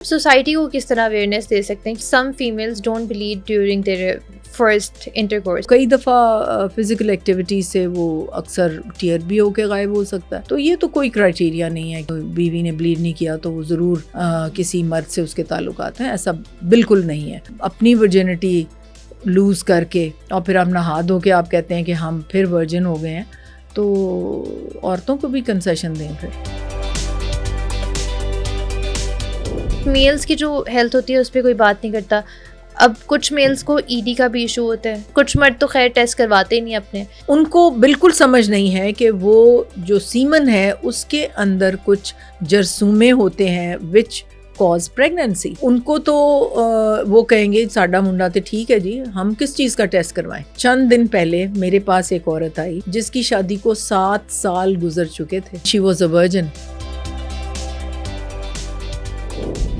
Society کو کس طرح اویئرنیس دے سکتے ہیں؟ Some females don't bleed during their first intercourse. کئی دفعہ فزیکل ایکٹیویٹی سے وہ اکثر ٹیئر بھی ہو کے غائب ہو سکتا ہے. تو یہ تو کوئی کرائٹیریا نہیں ہے کہ بیوی نے بلیڈ نہیں کیا تو وہ ضرور کسی مرد سے اس کے تعلقات ہیں. ایسا بالکل نہیں ہے. اپنی ورجنٹی لوز کر کے اور پھر آپ نہا دھو کے آپ کہتے ہیں کہ ہم پھر ورجن ہو گئے ہیں, تو عورتوں کو بھی کنسیشن دیں. پھر میلز کی جو ہیلتھ ہوتی ہے اس پہ کوئی بات نہیں کرتا. اب کچھ میلز کو ای ڈی کا بھی ایشو ہوتا ہے, کچھ مرد تو خیر ٹیسٹ کرواتے ہی نہیں اپنے. ان کو بالکل سمجھ نہیں ہے کہ وہ جو سیمن ہے اس کے اندر کچھ جرثومے ہوتے ہیں وچ کاز پریگننسی. ان کو تو وہ کہیں گے ساڈا منڈا تو ٹھیک ہے جی, ہم کس چیز کا ٹیسٹ کروائیں. چند دن پہلے میرے پاس ایک عورت آئی جس کی شادی کو 7 سال گزر چکے تھے. She was a virgin.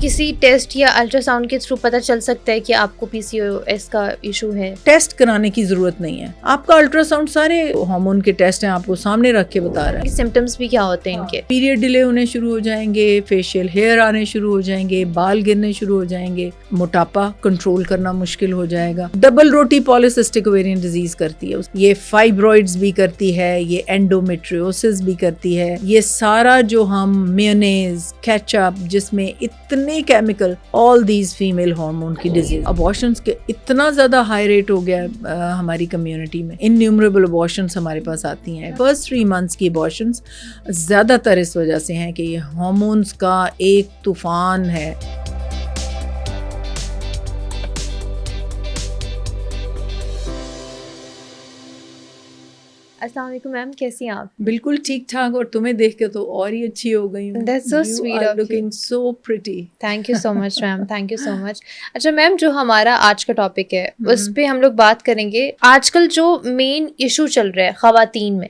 کسی ٹیسٹ یا الٹرا ساؤنڈ کے تھرو پتہ چل سکتا ہے کہ آپ کو پی سی او ایس کا ایشو ہے؟ ٹیسٹ کرانے کی ضرورت نہیں ہے. آپ کا الٹرا ساؤنڈ سارے ہارمون کے ٹیسٹ ہیں, آپ کو سامنے رکھ کے بتا رہا ہے. سمٹمز بھی کیا ہوتے ہیں ان کے؟ پیریڈ ڈیلے ہونے شروع ہو جائیں گے, فیشیل ہیئر آنے شروع ہو جائیں گے, بال گرنے شروع ہو جائیں گے, موٹاپا کنٹرول کرنا مشکل ہو جائے گا. ڈبل روٹی پالیسسٹک اویرین ڈیزیز کرتی ہے, یہ فائبرائڈز بھی کرتی ہے, یہ اینڈومیٹریوسس بھی کرتی ہے. یہ سارا جو ہم میونیز, کیچپ جس میں اتنے chemical, all these female hormone کی ڈیزیز. ابارشنس کے اتنا زیادہ ہائی ریٹ ہو گیا ہماری کمیونٹی میں. انیومریبل ابارشنس ہمارے پاس آتی ہیں. فرسٹ 3 months کی ابارشنس زیادہ تر اس وجہ سے ہیں کہ یہ ہارمونس کا ایک طوفان ہے. السلام علیکم میم, کیسی ہیں آپ؟ بالکل ٹھیک ٹھاک, اور تمہیں دیکھ کے تو اور ہی اچھی ہو گئی ہوں. That's so sweet of you. Looking so pretty. Thank you so much ma'am, thank you so much. اچھا میم, جو ہمارا آج کا ٹاپک ہے اس پہ ہم لوگ بات کریں گے. آج کل جو مین ایشو چل رہا ہے خواتین میں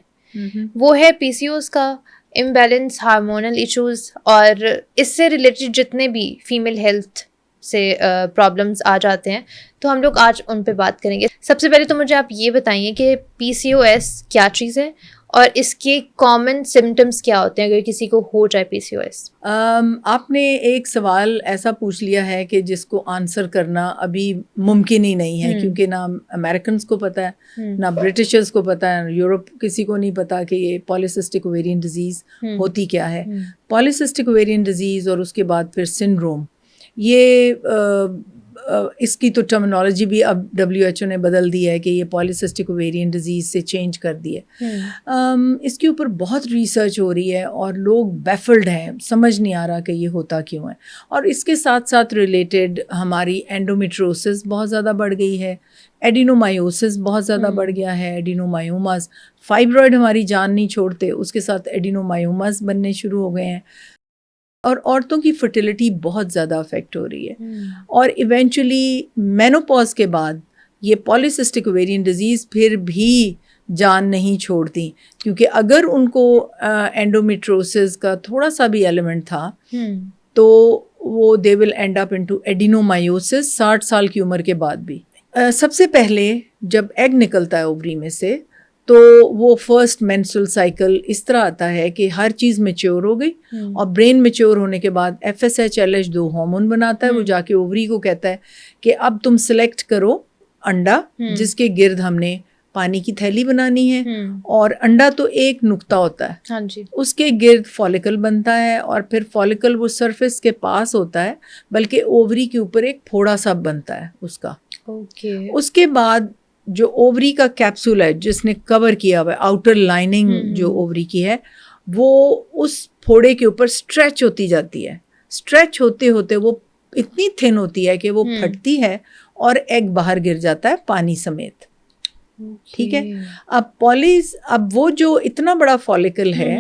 وہ ہے پی سی اوز کا, امبیلنس ہارمونل ایشوز, اور اس سے ریلیٹڈ جتنے بھی فیمیل ہیلتھ سے پرابلمس آ جاتے ہیں, تو ہم لوگ آج ان پہ بات کریں گے. سب سے پہلے تو مجھے آپ یہ بتائیے کہ پی سی او ایس کیا چیز ہے اور اس کے کامن سمٹمس کیا ہوتے ہیں اگر کسی کو ہو جائے پی سی او ایس. آپ نے ایک سوال ایسا پوچھ لیا ہے کہ جس کو آنسر کرنا ابھی ممکن ہی نہیں ہے, کیونکہ نہ امریکنس کو پتہ ہے, نہ برٹشرز کو پتہ ہے, یورپ کسی کو نہیں پتا کہ یہ پالیسسٹک اویرین ڈیزیز ہوتی کیا ہے. پالیسسٹک اویرین ڈیزیز اور اس کے بعد پھر سنڈروم, یہ اس کی تو ٹرمینالوجی بھی اب WHO نے بدل دی ہے کہ یہ پالیسسٹک اویرین ڈیزیز سے چینج کر دی ہے. اس کے اوپر بہت ریسرچ ہو رہی ہے اور لوگ بیفلڈ ہیں, سمجھ نہیں آ رہا کہ یہ ہوتا کیوں ہے. اور اس کے ساتھ ساتھ ریلیٹڈ ہماری اینڈومیٹروسس بہت زیادہ بڑھ گئی ہے, ایڈینومائیوسس بہت زیادہ بڑھ گیا ہے, ایڈینومائیوماز, فائبرائڈ ہماری جان نہیں چھوڑتے, اس کے ساتھ ایڈینومائیوماز بننے شروع ہو گئے ہیں, اور عورتوں کی فرٹیلیٹی بہت زیادہ افیکٹ ہو رہی ہے. اور ایونچولی مینوپاز کے بعد یہ پالیسسٹک اویرین ڈیزیز پھر بھی جان نہیں چھوڑتی, کیونکہ اگر ان کو اینڈومیٹروسس کا تھوڑا سا بھی ایلیمنٹ تھا تو وہ دے ول اینڈ اپ انٹو ایڈینومائیوسس 60 سال کی عمر کے بعد بھی. سب سے پہلے جب ایگ نکلتا ہے اووری میں سے تو وہ فرسٹ مینسٹرل سائیکل اس طرح آتا ہے کہ ہر چیز میچور ہو گئی, اور برین میچور ہونے کے بعد FSH LH2 ہارمون بناتا ہے, وہ جا کے اووری کو کہتا ہے کہ اب تم سلیکٹ کرو انڈا جس کے گرد ہم نے پانی کی تھیلی بنانی ہے. اور انڈا تو ایک نقطہ ہوتا ہے, اس کے گرد فالکل بنتا ہے, اور پھر فالکل وہ سرفیس کے پاس ہوتا ہے, بلکہ اووری کے اوپر ایک پھوڑا سا بنتا ہے اس کا. اس کے بعد جو اووری کا کیپسول ہے جس نے کور کیا ہوا ہے, آؤٹر لائننگ جو اووری کی ہے, وہ اس پھوڑے کے اوپر اسٹریچ ہوتی جاتی ہے. اسٹریچ ہوتے ہوتے وہ اتنی تھن ہوتی ہے کہ وہ پھٹتی ہے اور ایگ باہر گر جاتا ہے پانی سمیت. ٹھیک ہے, اب وہ جو اتنا بڑا فالکل ہے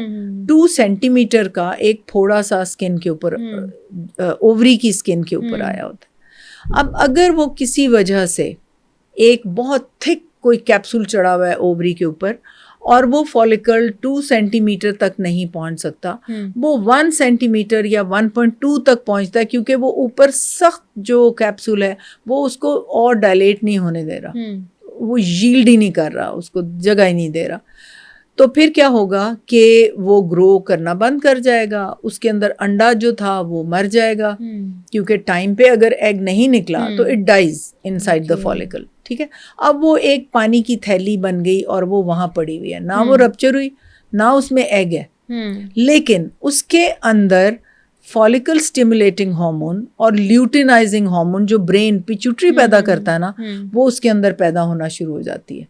2 سینٹی میٹر کا ایک پھوڑا سا اسکن کے اوپر, اووری کی اسکن کے اوپر آیا ہوتا ہے. اب اگر وہ کسی وجہ سے ایک بہت تھک کوئی کیپسول چڑھا ہوا ہے اووری کے اوپر اور وہ فالکل 2 سینٹی میٹر تک نہیں پہنچ سکتا, وہ 1 سینٹی میٹر یا 1.2 تک پہنچتا ہے, کیونکہ وہ اوپر سخت جو کیپسول ہے وہ اس کو اور ڈائلیٹ نہیں ہونے دے رہا, وہ ییلڈ ہی نہیں کر رہا, اس کو جگہ ہی نہیں دے رہا. تو پھر کیا ہوگا کہ وہ گرو کرنا بند کر جائے گا, اس کے اندر انڈا جو تھا وہ مر جائے گا, کیونکہ ٹائم پہ اگر ایگ نہیں نکلا تو it dies inside the follicle, ٹھیک ہے. اب وہ ایک پانی کی تھیلی بن گئی اور وہ وہاں پڑی ہوئی ہے, نہ وہ رپچر ہوئی نہ اس میں ایگ ہے, لیکن اس کے اندر فالیکل سٹیمولیٹنگ ہارمون اور لیوٹینائزنگ ہارمون جو برین پیچوٹری پیدا کرتا ہے نا, وہ اس کے اندر پیدا ہونا شروع ہو جاتی ہے.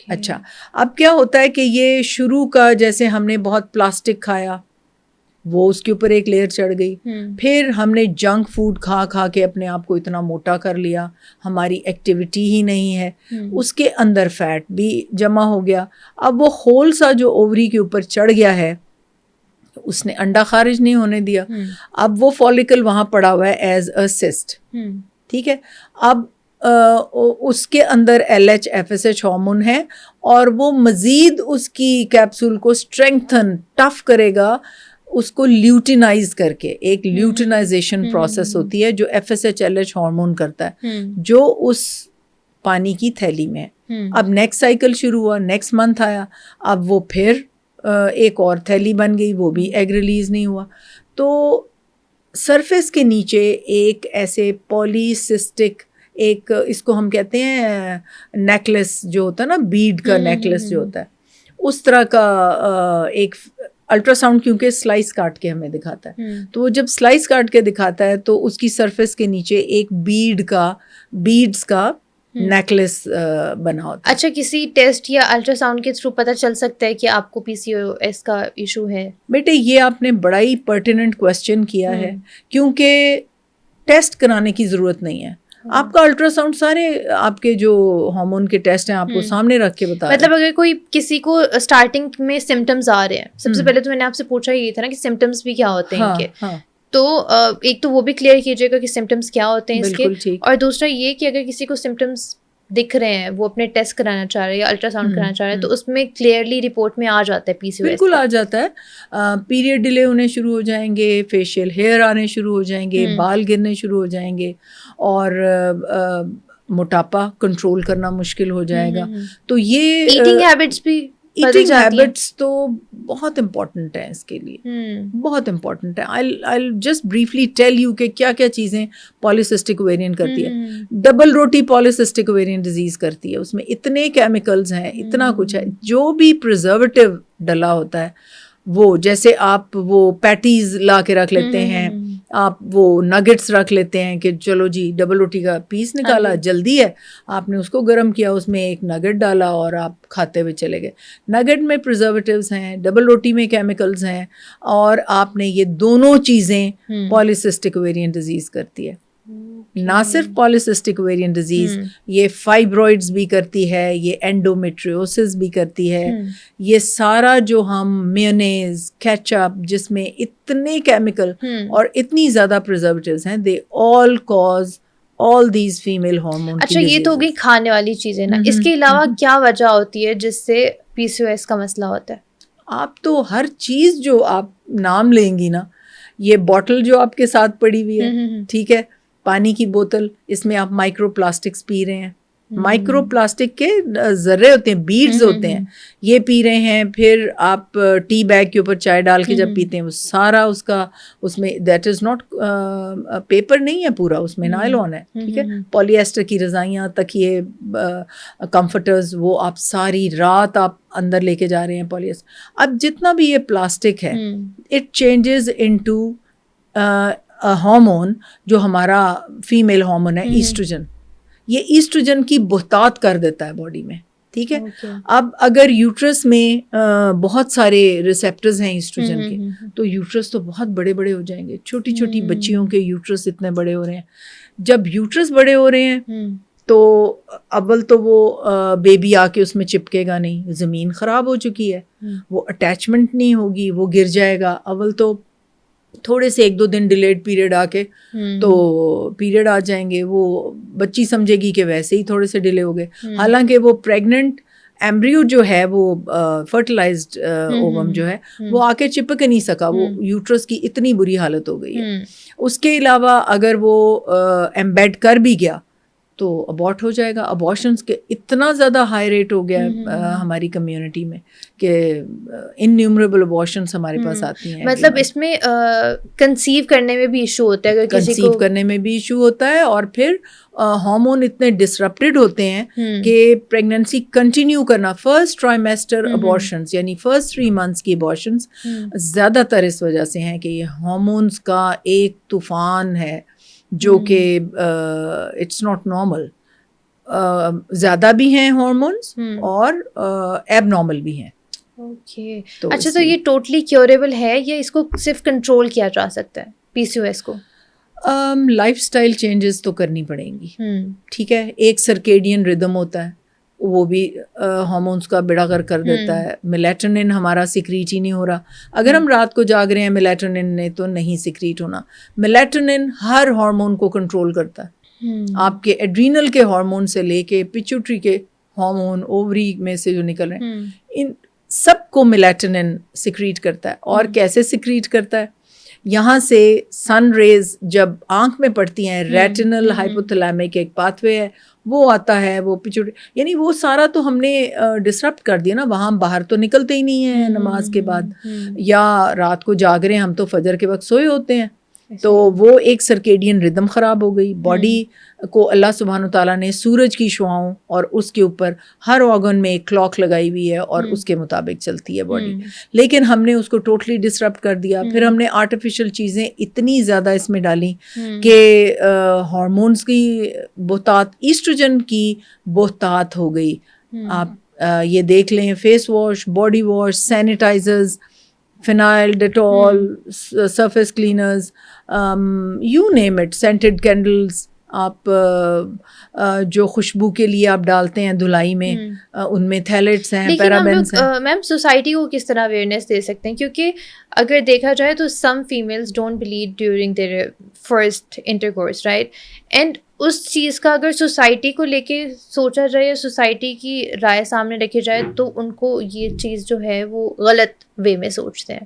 اچھا, اب کیا ہوتا ہے کہ یہ شروع کا جیسے ہم نے بہت پلاسٹک کھایا, وہ اس کے اوپر ایک لیئر چڑھ گئی, پھر ہم نے جنک فوڈ کھا کھا کے اپنے آپ کو اتنا موٹا کر لیا, ہماری ایکٹیویٹی ہی نہیں ہے, اس کے اندر فیٹ بھی جمع ہو گیا. اب وہ ہول سا جو اووری کے اوپر چڑھ گیا ہے, اس نے انڈا خارج نہیں ہونے دیا, اب وہ فالیکل وہاں پڑا ہوا ہے ایز اے سسٹ, ٹھیک ہے. اب اس کے اندر LH-FSH ہارمون ہے اور وہ مزید اس کی کیپسول کو اسٹرینگتھن ٹف کرے گا, اس کو لیوٹینائز کر کے, ایک لیوٹینائزیشن پروسیس ہوتی ہے جو FSH-LH ہارمون کرتا ہے, جو اس پانی کی تھیلی میں ہے. اب نیکسٹ سائیکل شروع ہوا, نیکسٹ منتھ آیا, اب وہ پھر ایک اور تھیلی بن گئی, وہ بھی ایگ ریلیز نہیں ہوا. تو سرفیس کے نیچے ایک ایسے پولیسسٹک, ایک اس کو ہم کہتے ہیں نیکلس جو ہوتا ہے نا, بیڈ کا نیکلس جو ہوتا ہے, اس طرح کا ایک الٹرا ساؤنڈ کیونکہ سلائس کاٹ کے ہمیں دکھاتا ہے, تو وہ جب سلائس کاٹ کے دکھاتا ہے تو اس کی سرفیس کے نیچے ایک بیڈز کا نیکلس بنا ہوتا ہے. اچھا, کسی ٹیسٹ یا الٹرا ساؤنڈ کے تھرو پتہ چل سکتا ہے کہ آپ کو PCOS کا ایشو ہے؟ بیٹے یہ آپ نے بڑا ہی پرٹیننٹ کوشچن کیا ہے, کیونکہ ٹیسٹ کرانے کی ضرورت نہیں ہے. آپ کا الٹرا ساؤنڈ سارے آپ کے جو ہارمون کے ٹیسٹ ہیں آپ کو سامنے رکھ کے بتا, مطلب اگر کوئی کسی کو اسٹارٹنگ میں سمٹمز آ رہے ہیں, سب سے پہلے تو میں نے آپ سے پوچھا یہ تھا نا کہ سمٹمز بھی کیا ہوتے ہیں ان کے, تو ایک تو وہ بھی کلیئر کیجیے گا کہ سمٹمز کیا ہوتے ہیں اس کے, اور دوسرا یہ کہ اگر کسی کو سمٹمز دکھ رہے ہیں, وہ اپنے ٹیسٹ کرانا چاہ رہے ہیں یا الٹرا ساؤنڈ کرانا چاہ رہے ہیں, تو اس میں کلیئرلی رپورٹ میں آ جاتا ہے PCOS. بالکل آ جاتا ہے. پیریڈ ڈیلے ہونے شروع ہو جائیں گے, فیشیل ہیئر آنے شروع ہو جائیں گے, بال گرنے شروع ہو جائیں گے, اور موٹاپا کنٹرول کرنا مشکل ہو جائے گا. تو یہ ایٹنگ ہیبٹس بھی, ایٹنگ ہیبٹس تو بہت امپورٹنٹ ہیں اس کے لیے, بہت امپورٹنٹ ہے. I'll just briefly tell you کہ کیا کیا چیزیں پالیسسٹک اوویرین کرتی ہے. ڈبل روٹی پالیسسٹک اوویرین ڈیزیز کرتی ہے, اس میں اتنے کیمیکلز ہیں, اتنا کچھ ہے. جو بھی پرزرویٹو ڈلا ہوتا ہے, وہ جیسے آپ وہ پیٹیز لا کے رکھ لیتے ہیں, آپ وہ نگٹس رکھ لیتے ہیں کہ چلو جی ڈبل روٹی کا پیس نکالا, جلدی ہے, آپ نے اس کو گرم کیا, اس میں ایک نگٹ ڈالا اور آپ کھاتے ہوئے چلے گئے. نگٹ میں پرزرویٹیوز ہیں, ڈبل روٹی میں کیمیکلز ہیں, اور آپ نے یہ دونوں چیزیں پالیسسٹک اوویرین ڈیزیز کرتی ہے. نہ صرف پالیسسٹک اوویرین ڈیزیز, یہ فائبرائڈز بھی کرتی ہے, یہ اینڈومیٹریوسس بھی کرتی ہے, یہ سارا جو ہم میونیز, کیچپ, جس میں اتنے کیمیکل اور اتنی زیادہ پرزرویٹیوز ہیں, they all cause all these female hormone. اچھا, یہ تو ہوگی کھانے والی چیزیں نا, اس کے علاوہ کیا وجہ ہوتی ہے جس سے PCOS کا مسئلہ ہوتا ہے؟ آپ تو ہر چیز جو آپ نام لیں گی نا, یہ بوٹل جو آپ کے ساتھ پڑی ہوئی ہے, ٹھیک ہے, پانی کی بوتل, اس میں آپ مائکرو پلاسٹکس پی رہے ہیں, مائکرو پلاسٹک کے ذرے ہوتے ہیں, بیڈز ہوتے ہیں, یہ پی رہے ہیں. پھر آپ ٹی بیگ کے اوپر چائے ڈال کے جب پیتے ہیں, وہ سارا اس کا, اس میں دیٹ از ناٹ پیپر نہیں ہے پورا, اس میں نائلون ہے, ٹھیک ہے, پولی ایسٹر کی رضائیاں, تکیے, کمفرٹرز, وہ آپ ساری رات آپ اندر لے کے جا رہے ہیں پولی ایسٹر. اب جتنا بھی یہ پلاسٹک ہے, اٹ چینجز انٹو ہارمون جو ہمارا فیمیل ہارمون ہے, ایسٹروجن. یہ ایسٹروجن کی بہتات کر دیتا ہے باڈی میں, ٹھیک ہے. اب اگر یوٹرس میں بہت سارے ریسیپٹرز ہیں ایسٹروجن کے, تو یوٹرس تو بہت بڑے بڑے ہو جائیں گے. چھوٹی چھوٹی بچیوں کے یوٹرس اتنے بڑے ہو رہے ہیں. جب یوٹرس بڑے ہو رہے ہیں تو اول تو وہ بیبی آ کے اس میں چپکے گا نہیں, زمین خراب ہو چکی ہے, وہ اٹیچمنٹ نہیں ہوگی, وہ گر جائے گا. اول تو تھوڑے سے 1-2 دن ڈیلیڈ پیریڈ آ کے تو پیریڈ آ جائیں گے, وہ بچی سمجھے گی کہ ویسے ہی تھوڑے سے ڈیلے ہو گئے, حالانکہ وہ پریگننٹ ایمبریو جو ہے, وہ فرٹیلائزڈ اووم جو ہے, وہ آ کے چپک نہیں سکا, وہ یوٹرس کی اتنی بری حالت ہو گئی ہے. اس کے علاوہ اگر وہ ایمبیڈ کر بھی گیا تو ابارٹ ہو جائے گا. ابارشنس کے اتنا زیادہ ہائی ریٹ ہو گیا ہے ہماری کمیونٹی میں کہ انیومریبل ابارشنس ہمارے پاس آتی ہیں. مطلب اس میں کنسیو کرنے میں بھی ایشو ہوتا ہے, اگر کسی کو کنسیو کرنے میں بھی ایشو ہوتا ہے, اور پھر ہارمون اتنے ڈسرپٹیڈ ہوتے ہیں کہ پریگننسی کنٹینیو کرنا, فرسٹ ٹرائمیسٹر ابارشنس یعنی فرسٹ 3 months کی ابارشنس زیادہ تر اس وجہ سے ہیں کہ یہ ہارمونس کا ایک طوفان ہے جو کہ اٹس ناٹ نارمل. زیادہ بھی ہیں ہارمونس اور ایب نارمل بھی ہیں. اوکے, اچھا تو یہ ٹوٹلی کیوریبل ہے یا اس کو صرف کنٹرول کیا جا سکتا ہے پی سی او ایس کو؟ لائف اسٹائل چینجز تو کرنی پڑیں گی. ٹھیک ہے, ایک سرکیڈین ردم ہوتا ہے, وہ بھی ہارمونس کا بیڑا غرق کر دیتا ہے. میلیٹونن ہمارا سیکریٹ ہی نہیں ہو رہا. اگر ہم رات کو جاگ رہے ہیں میلیٹونن نے تو نہیں سیکریٹ ہونا. میلیٹونن ہر ہارمون کو کنٹرول کرتا ہے, آپ کے ایڈرینل کے ہارمون سے لے کے پیچوٹری کے ہارمون, اووری میں سے جو نکل رہے ہیں, ان سب کو میلیٹونن سیکریٹ کرتا ہے. اور کیسے سیکریٹ کرتا ہے؟ یہاں سے سن ریز جب آنکھ میں پڑتی ہیں, ریٹینل ہائپوتھلیمک ایک پاتھ وے ہے, وہ آتا ہے, وہ پیچوٹری, یعنی وہ سارا تو ہم نے ڈسرپٹ کر دیا نا. وہاں باہر تو نکلتے ہی نہیں ہیں نماز کے بعد, یا رات کو جاگ رہے ہیں ہم تو فجر کے وقت سوئے ہوتے ہیں. تو وہ ایک سرکیڈین ردم خراب ہو گئی. باڈی کو اللہ سبحانہ تعالیٰ نے سورج کی شعاؤں اور اس کے اوپر ہر آرگن میں ایک کلاک لگائی ہوئی ہے اور اس کے مطابق چلتی ہے باڈی. لیکن ہم نے اس کو ٹوٹلی ڈسرپٹ کر دیا. پھر ہم نے آرٹیفیشل چیزیں اتنی زیادہ اس میں ڈالیں کہ ہارمونس کی بہتات, ایسٹروجن کی بہتات ہو گئی. آپ یہ دیکھ لیں, face wash, body wash, sanitisers, phenyl, Dettol, surface cleaners, you name it, scented candles, آپ جو خوشبو کے لیے آپ ڈالتے ہیں دھلائی میں, ان میں تھیلیٹس ہیں, پیرابینس ہیں. میم سوسائٹی کو کس طرح اویئرنیس دے سکتے ہیں؟ کیونکہ اگر دیکھا جائے تو some females don't bleed during their first intercourse, right? And اس چیز کا اگر سوسائٹی کو لے کے سوچا جائے یا سوسائٹی کی رائے سامنے رکھی جائے تو ان کو یہ چیز جو ہے وہ غلط وے میں سوچتے ہیں.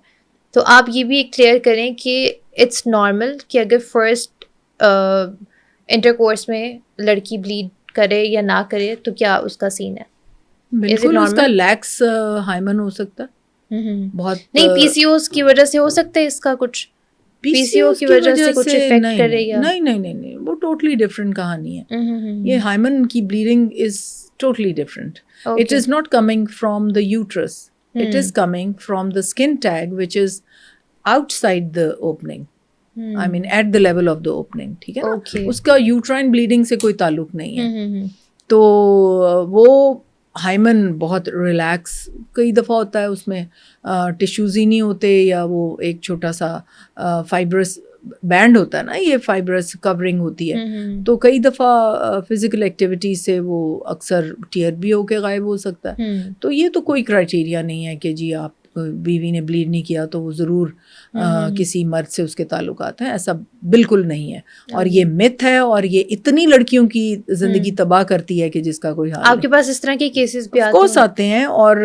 تو آپ یہ بھی کلیئر کریں کہ اٹس نارمل کہ اگر فرسٹ انٹرکورس میں لڑکی بلیڈ کرے یا نہ کرے تو کیا اس کا سین ہے؟ بالکل اس کا لیکس ہائمن ہو سکتا ہے. بہت نہیں, پی سی اوز کی وجہ سے ہو سکتا ہے اس کا کچھ, پی سی او کی وجہ سے کچھ افیکٹ کرے یا نہیں, وہ ٹوٹلی ڈفرینٹ کہانی ہے. یہ ہائمن کی bleeding is totally different. It is not coming from the uterus, it is coming from the skin tag which is out side the opening, I mean at the level of the opening. ٹھیک ہے نا, اس کا یوٹرائن bleeding سے کوئی تعلق نہیں ہے. تو وہ ہائمن بہت ریلیکس کئی دفعہ ہوتا ہے, اس میں ٹیشوز ہی نہیں ہوتے, یا وہ ایک چھوٹا سا فائبرس بینڈ ہوتا ہے نا, یہ فائبرس کورنگ ہوتی ہے. تو کئی دفعہ فزیکل ایکٹیویٹی سے وہ اکثر ٹیئر بھی ہو کے غائب ہو سکتا ہے. تو یہ تو کوئی کرائٹیریا نہیں ہے کہ جی آپ بیوی نے بلیڈ نہیں کیا تو وہ ضرور کسی مرد سے اس کے تعلقات ہیں. ایسا بالکل نہیں ہے, اور یہ مت ہے, اور یہ اتنی لڑکیوں کی زندگی تباہ کرتی ہے کہ جس کا کوئی حال. آپ کے پاس اس طرح کے کیسز بھی آتے ہیں؟ اور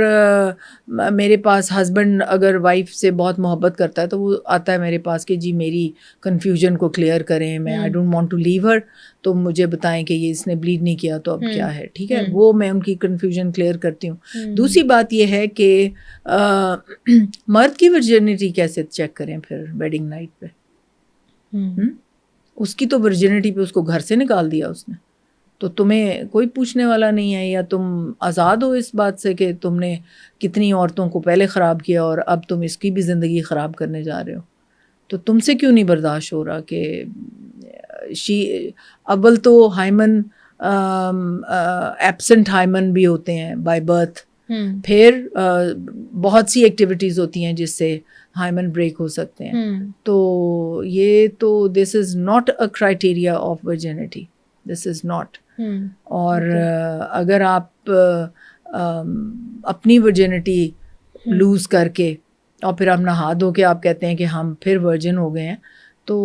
میرے پاس ہسبینڈ اگر وائف سے بہت محبت کرتا ہے تو وہ آتا ہے میرے پاس کہ جی میری کنفیوژن کو کلیئر کریں, میں آئی ڈونٹ وانٹ ٹو لیو ہر, تو مجھے بتائیں کہ یہ اس نے بلیڈ نہیں کیا تو اب کیا ہے. ٹھیک ہے, وہ میں ان کی کنفیوژن کلیئر کرتی ہوں. دوسری بات یہ ہے کہ مرد کی ورجینٹی کیسے چیک کریں پھر ویڈنگ نائٹ پہ؟ اس کی تو ورجینٹی پہ اس کو گھر سے نکال دیا اس نے, تو تمہیں کوئی پوچھنے والا نہیں ہے, یا تم آزاد ہو اس بات سے کہ تم نے کتنی عورتوں کو پہلے خراب کیا اور اب تم اس کی بھی زندگی خراب کرنے جا رہے ہو. تو تم سے کیوں نہیں برداشت ہو رہا کہ اول تو ہائمن ایبسنٹ ہائمن بھی ہوتے ہیں بائی برتھ, پھر بہت سی ایکٹیویٹیز ہوتی ہیں جس سے ہائمن بریک ہو سکتے ہیں. تو یہ تو this is not a criteria of virginity, this is not. اور اگر آپ اپنی ورجینٹی لوز کر کے اور پھر آپ نہا دھو کے آپ کہتے ہیں کہ ہم پھر ورجن ہو گئے ہیں, تو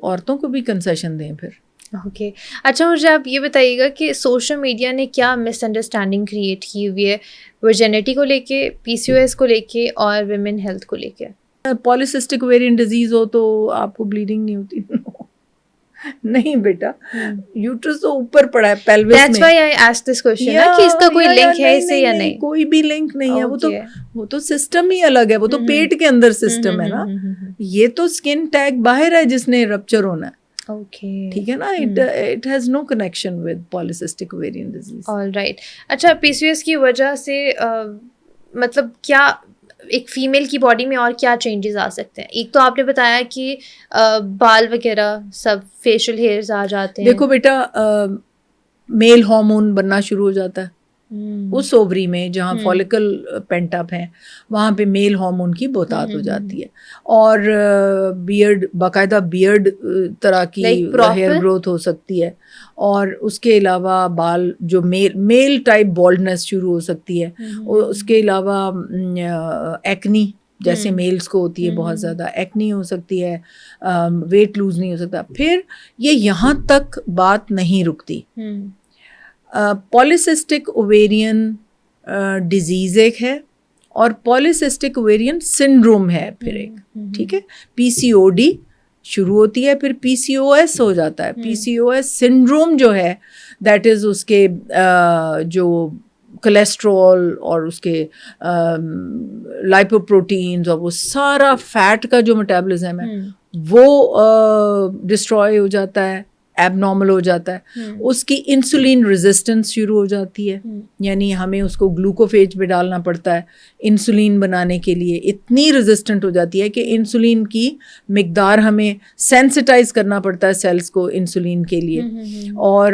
عورتوں کو بھی کنسیشن دیں پھر. اوکے, اچھا مجھے آپ یہ بتائیے گا کہ سوشل میڈیا نے کیا مس انڈرسٹینڈنگ کریٹ کی ہوئی ہے ورجینٹی کو لے کے, پی سی او ایس کو لے کے اور ویمن ہیلتھ کو لے کے؟ پالیسسٹک اویرین ڈیزیز ہو تو آپ کو بلیڈنگ نہیں ہوتی. نہیں بیٹا, یوٹرس تو اوپر پڑا ہے پیلوس میں. That's why I asked this question نا کہ اس کا کوئی لنک ہے اس سے یا نہیں. کوئی بھی لنک نہیں ہے, وہ تو سسٹم ہی الگ ہے, وہ تو پیٹ کے اندر سسٹم ہے نا. یہ تو اسکن ٹیگ باہر ہے جس نے رپچر ہونا ہے. ٹھیک ہے نا, it has no connection with polycystic ovarian disease. All right. اچھا, پی سی او ایس کی وجہ سے مطلب کیا ایک فیمیل کی باڈی میں اور کیا چینجز آ سکتے ہیں؟ ایک تو آپ نے بتایا کہ بال وغیرہ سب فیشیل ہیئرز آ جاتے ہیں. دیکھو بیٹا, میل ہارمون بننا شروع ہو جاتا ہے اس اووری میں جہاں فولیکل پینٹ اپ ہیں, وہاں پہ میل ہارمون کی بہتات ہو جاتی ہے, اور بیئرڈ, باقاعدہ بیئرڈ طرح کی ہیئر گروتھ ہو سکتی ہے, اور اس کے علاوہ بال جو میل ٹائپ بالڈنس شروع ہو سکتی ہے. اس کے علاوہ ایکنی جیسے میلز کو ہوتی ہے بہت زیادہ, ایکنی ہو سکتی ہے, ویٹ لوز نہیں ہو سکتا. پھر یہ یہاں تک بات نہیں رکتی. پالیسسٹک اوویرین ڈیزیز ایک ہے, اور پالیسسٹک اوویرین سنڈروم ہے پھر ایک. ٹھیک ہے, پی سی او ڈی شروع ہوتی ہے, پھر پی سی او ایس ہو جاتا ہے. پی سی او ایس سنڈروم جو ہے دیٹ از اس کے جو کولیسٹرول اور اس کے لائپوپروٹینز اور وہ سارا فیٹ کا جو میٹابولزم ہے وہ ڈسٹروائے ہو جاتا ہے, ایب نارمل ہو جاتا ہے. اس کی انسولین ریزسٹنس شروع ہو جاتی ہے, یعنی ہمیں اس کو گلوکوفیج پہ ڈالنا پڑتا ہے انسولین بنانے کے لیے. اتنی ریزسٹنٹ ہو جاتی ہے کہ انسولین کی مقدار ہمیں سینسٹائز کرنا پڑتا ہے سیلز کو انسولین کے لیے. اور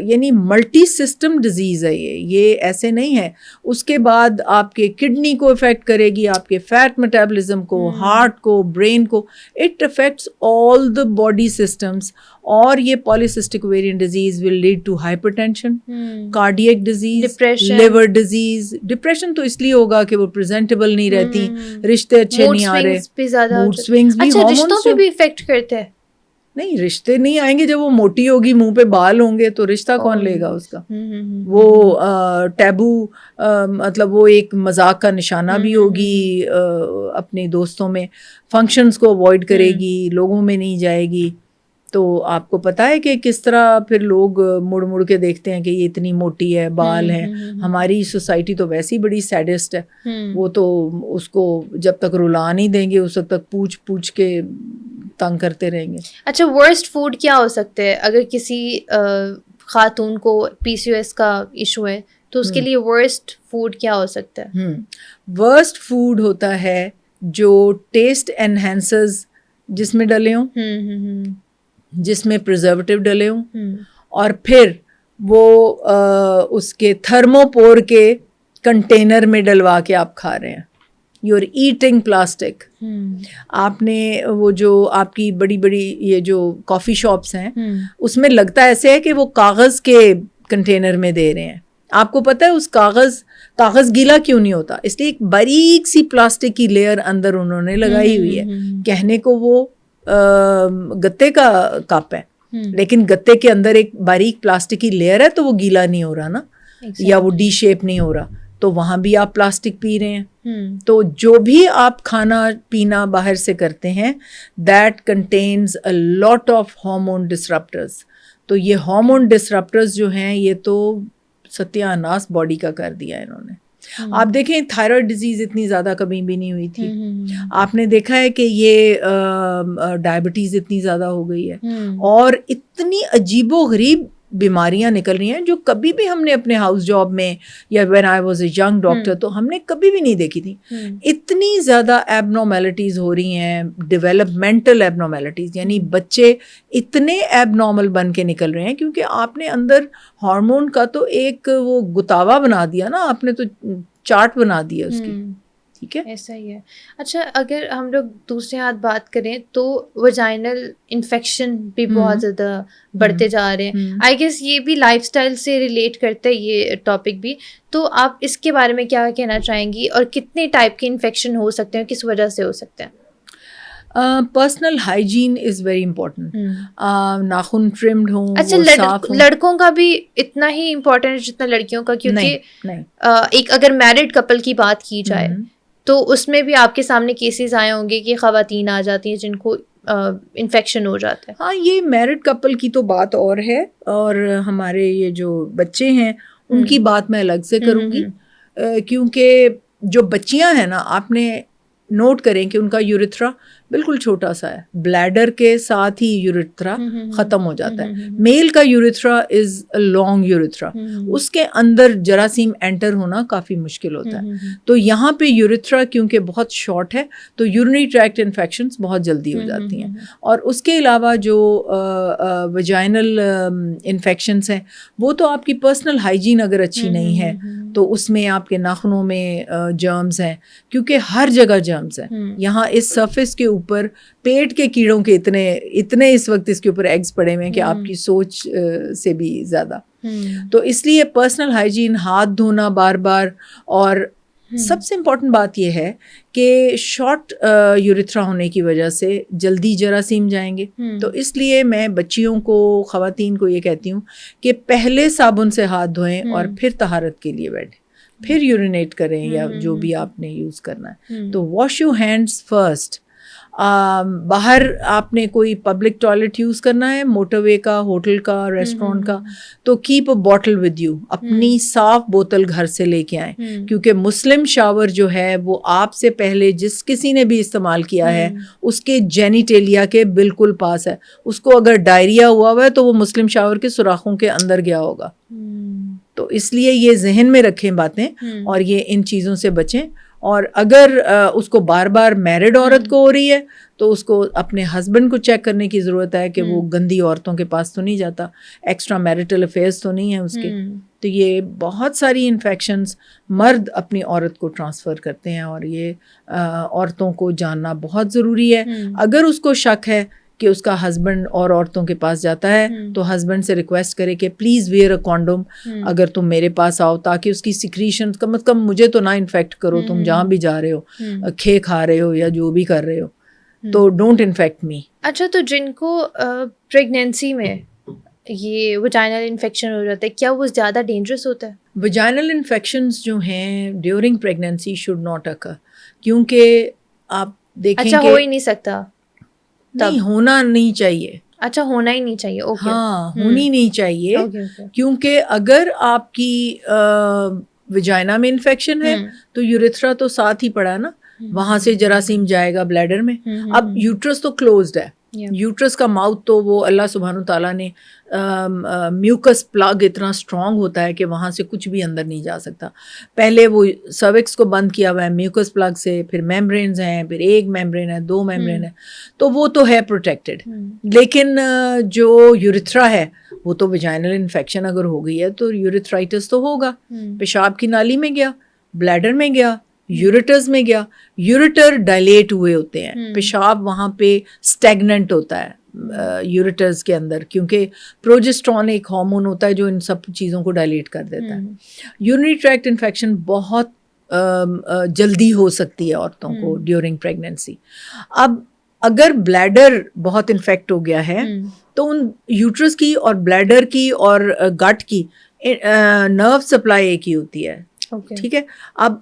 یعنی ملٹی سسٹم ڈیزیز ہے یہ ایسے نہیں ہے. اس کے بعد آپ کے کڈنی کو افیکٹ کرے گی, آپ کے فیٹ میٹابولزم کو, ہارٹ کو, برین کو. It affects all the body systems. اور یہ polycystic ovarian disease will lead to hypertension, cardiac disease, liver disease. Depression تو اس لیے ہوگا کہ وہ پریزنٹیبل نہیں رہتی, رشتے اچھے نہیں آ رہے, موڈ سوئنگز بھی. رشتوں پہ بھی افیکٹ کرتے ہیں. نہیں, رشتے نہیں آئیں گے جب وہ موٹی ہوگی, منہ پہ بال ہوں گے تو رشتہ کون لے گا اس کا. وہ ٹیبو, مطلب وہ ایک مذاق کا نشانہ بھی ہوگی اپنے دوستوں میں, فنکشنز کو اوائڈ کرے گی, لوگوں میں نہیں جائے گی. تو آپ کو پتہ ہے کہ کس طرح پھر لوگ مڑ مڑ کے دیکھتے ہیں کہ یہ اتنی موٹی ہے, بال ہیں. ہماری سوسائٹی تو ویسے ہی بڑی سیڈسٹ ہے, وہ تو اس کو جب تک رلا نہیں دیں گے اس وقت تک پوچھ پوچھ کے تنگ کرتے رہیں گے. اچھا, ورسٹ فوڈ کیا ہو سکتے ہیں اگر کسی خاتون کو پی سی او ایس کا ایشو ہے تو اس کے لیے ورسٹ فوڈ کیا ہو سکتا ہے؟ ورسٹ فوڈ ہوتا ہے جو ٹیسٹ انہینسرز جس میں ڈلے ہوں, جس میں پریزرویٹو ڈلے ہوں, اور پھر وہ اس کے تھرموپور کے کنٹینر میں ڈلوا کے آپ کھا رہے ہیں. You are eating plastic. آپ نے وہ جو آپ کی بڑی بڑی یہ جو کافی شاپس ہیں اس میں لگتا ایسے ہے کہ وہ کاغذ کے کنٹینر میں دے رہے ہیں. آپ کو پتہ ہے اس کاغذ گیلا کیوں نہیں ہوتا؟ اس لیے ایک باریک سی پلاسٹک کی لیئر اندر انہوں نے لگائی ہوئی ہے. کہنے کو وہ گتے کا کپ ہے, لیکن گتے کے اندر ایک باریک پلاسٹک کی لیئر ہے تو وہ گیلا نہیں ہو رہا نا, یا وہ ڈی شیپ نہیں ہو رہا, تو وہاں بھی آپ پلاسٹک پی رہے ہیں. تو جو بھی آپ کھانا پینا باہر سے کرتے ہیں that contains a lot of hormone disruptors. تو یہ ہارمون ڈسرپٹرز جو ہیں یہ تو ستیہ ناس باڈی کا کر دیا انہوں نے. آپ دیکھیں تھائرائڈ ڈیزیز اتنی زیادہ کبھی بھی نہیں ہوئی تھی. آپ نے دیکھا ہے کہ یہ ڈائبٹیز اتنی زیادہ ہو گئی ہے, اور اتنی عجیب و غریب بیماریاں نکل رہی ہیں جو کبھی بھی ہم نے اپنے ہاؤس جاب میں یا when I was a young doctor تو ہم نے کبھی بھی نہیں دیکھی تھی. اتنی زیادہ ایب نارمیلٹیز ہو رہی ہیں, ڈیولپمنٹل ایب نارمیلٹیز, یعنی بچے اتنے ایب نارمل بن کے نکل رہے ہیں کیونکہ آپ نے اندر ہارمون کا تو ایک وہ گتاوا بنا دیا نا, آپ نے تو چارٹ بنا دیا اس کی. ٹھیک ہے, ایسا ہی ہے. اچھا, اگر ہم لوگ دوسرے ہاتھ بات کریں تو ویجائنل انفیکشن بھی بہت زیادہ بڑھتے جا رہے ہیں. آئی گیس یہ بھی لائف اسٹائل سے ریلیٹ کرتا ہے یہ ٹاپک بھی. تو آپ اس کے بارے میں کیا کہنا چاہیں گی, اور کتنے ٹائپ کے انفیکشن ہو سکتے ہیں, کس وجہ سے ہو سکتے ہیں؟ Personal hygiene is very important. ناخن ٹرمڈ ہوں. اچھا, لڑکوں کا بھی اتنا ہی امپورٹنٹ جتنا لڑکیوں کا, کیونکہ ایک اگر میرڈ کپل کی بات کی جائے تو اس میں بھی آپ کے سامنے کیسز آئے ہوں گے کہ خواتین آ جاتی ہیں جن کو انفیکشن ہو جاتا ہے. ہاں یہ میرڈ کپل کی تو بات اور ہے, اور ہمارے یہ جو بچے ہیں ان کی بات میں الگ سے کروں گی, کیونکہ جو بچیاں ہیں نا, آپ نے نوٹ کریں کہ ان کا یورتھرا بالکل چھوٹا سا ہے, بلیڈر کے ساتھ ہی یورتھرا ختم ہو جاتا ہے. میل کا یورتھرا از اے لانگ یورتھرا, اس کے اندر جراثیم انٹر ہونا کافی مشکل ہوتا ہے. تو یہاں پہ یورتھرا کیونکہ بہت شارٹ ہے تو یورینری ٹریکٹ انفیکشنز بہت جلدی ہو جاتی ہیں. اور اس کے علاوہ جو ویجائنل انفیکشنز ہیں وہ تو آپ کی پرسنل ہائیجین اگر اچھی نہیں ہے تو اس میں آپ کے ناخنوں میں جرمز ہیں, کیونکہ ہر جگہ جرمز ہیں. یہاں اس سرفیس کے اوپر پیٹ کے کیڑوں کے اتنے اس وقت اس کے اوپر ایگز پڑے ہوئے ہیں کہ آپ کی سوچ سے بھی زیادہ. تو اس لیے پرسنل ہائیجین, ہاتھ دھونا بار بار, اور سب سے امپورٹنٹ بات یہ ہے کہ شارٹ یورتھرا ہونے کی وجہ سے جلدی جراثیم جائیں گے. تو اس لیے میں بچیوں کو, خواتین کو یہ کہتی ہوں کہ پہلے صابن سے ہاتھ دھوئیں اور پھر طہارت کے لیے بیٹھیں, پھر یورینیٹ کریں یا جو بھی آپ نے یوز کرنا ہے. تو واش یور ہینڈس فرسٹ. باہر آپ نے کوئی پبلک ٹوائلٹ یوز کرنا ہے, موٹر وے کا, ہوٹل کا, ریسٹورینٹ کا, تو keep a bottle with you. اپنی صاف بوتل گھر سے لے کے آئیں, کیونکہ مسلم شاور جو ہے وہ آپ سے پہلے جس کسی نے بھی استعمال کیا ہے اس کے جینیٹیلیا کے بالکل پاس ہے. اس کو اگر ڈائریا ہوا ہے تو وہ مسلم شاور کے سوراخوں کے اندر گیا ہوگا. تو اس لیے یہ ذہن میں رکھیں باتیں, اور یہ ان چیزوں سے بچیں. اور اگر اس کو بار بار میرڈ عورت کو ہو رہی ہے تو اس کو اپنے ہسبینڈ کو چیک کرنے کی ضرورت ہے کہ وہ گندی عورتوں کے پاس تو نہیں جاتا, ایکسٹرا میرٹل افیئرس تو نہیں ہیں اس کے. تو یہ بہت ساری انفیکشنز مرد اپنی عورت کو ٹرانسفر کرتے ہیں, اور یہ عورتوں کو جاننا بہت ضروری ہے. اگر اس کو شک ہے کہ اس کا ہسبینڈ اور عورتوں کے پاس جاتا ہے تو ہسبینڈ سے ریکویسٹ کرے کہ پلیز ویئر اے کانڈوم اگر تم میرے پاس آؤ, تاکہ اس کی سیکریشن کم از کم مجھے تو نہ انفیکٹ کرو, تم جہاں بھی جا رہے ہو, کھے کھا رہے ہو یا جو بھی کر رہے ہو, تو ڈونٹ انفیکٹ می. اچھا, تو جن کو پریگنینسی میں یہ ویجائنل انفیکشن ہو جاتا ہے, کیا وہ زیادہ ڈینجرس ہوتا ہے؟ ویجائنل انفیکشنز جو ہیں during pregnancy should not occur, کیونکہ آپ دیکھیں اچھا ہو ہی نہیں سکتا, نہیں ہونا نہیں چاہیے. اچھا ہونا ہی نہیں چاہیے. ہاں ہونی نہیں چاہیے, کیونکہ اگر آپ کی ویجائنا میں انفیکشن ہے تو یورتھرا تو ساتھ ہی پڑا نا, وہاں سے جراثیم جائے گا بلیڈر میں. اب یوٹرس تو کلوزڈ ہے, یوٹرس کا ماؤتھ تو وہ اللہ سبحانہ تعالیٰ نے میوکس پلاگ اتنا اسٹرانگ ہوتا ہے کہ وہاں سے کچھ بھی اندر نہیں جا سکتا. پہلے وہ سروکس کو بند کیا ہوا ہے میوکس پلاگ سے, پھر میمبرینز ہیں, پھر ایک میمبرین ہے, 2 میمبرین ہے, تو وہ تو ہے پروٹیکٹڈ. لیکن جو یورتھرا ہے وہ تو ویجائنل انفیکشن اگر ہو گئی ہے تو یورتھرائٹس تو ہوگا. پیشاب کی نالی میں گیا, بلیڈر میں گیا, یوریٹرز میں گیا. یوریٹر ڈائلیٹ ہوئے ہوتے ہیں, پیشاب وہاں پہ اسٹیگننٹ ہوتا ہے یوریٹرز کے اندر, کیونکہ پروجسٹرون ایک ہارمون ہوتا ہے جو ان سب چیزوں کو ڈائلیٹ کر دیتا ہے. یورینری ٹریکٹ انفیکشن بہت جلدی ہو سکتی ہے عورتوں کو ڈیورنگ پریگنینسی. اب اگر بلیڈر بہت انفیکٹ ہو گیا ہے تو ان یوٹرس کی اور بلیڈر کی اور گٹ کی نرو سپلائی ایک ہی ہوتی ہے, ٹھیک ہے. اب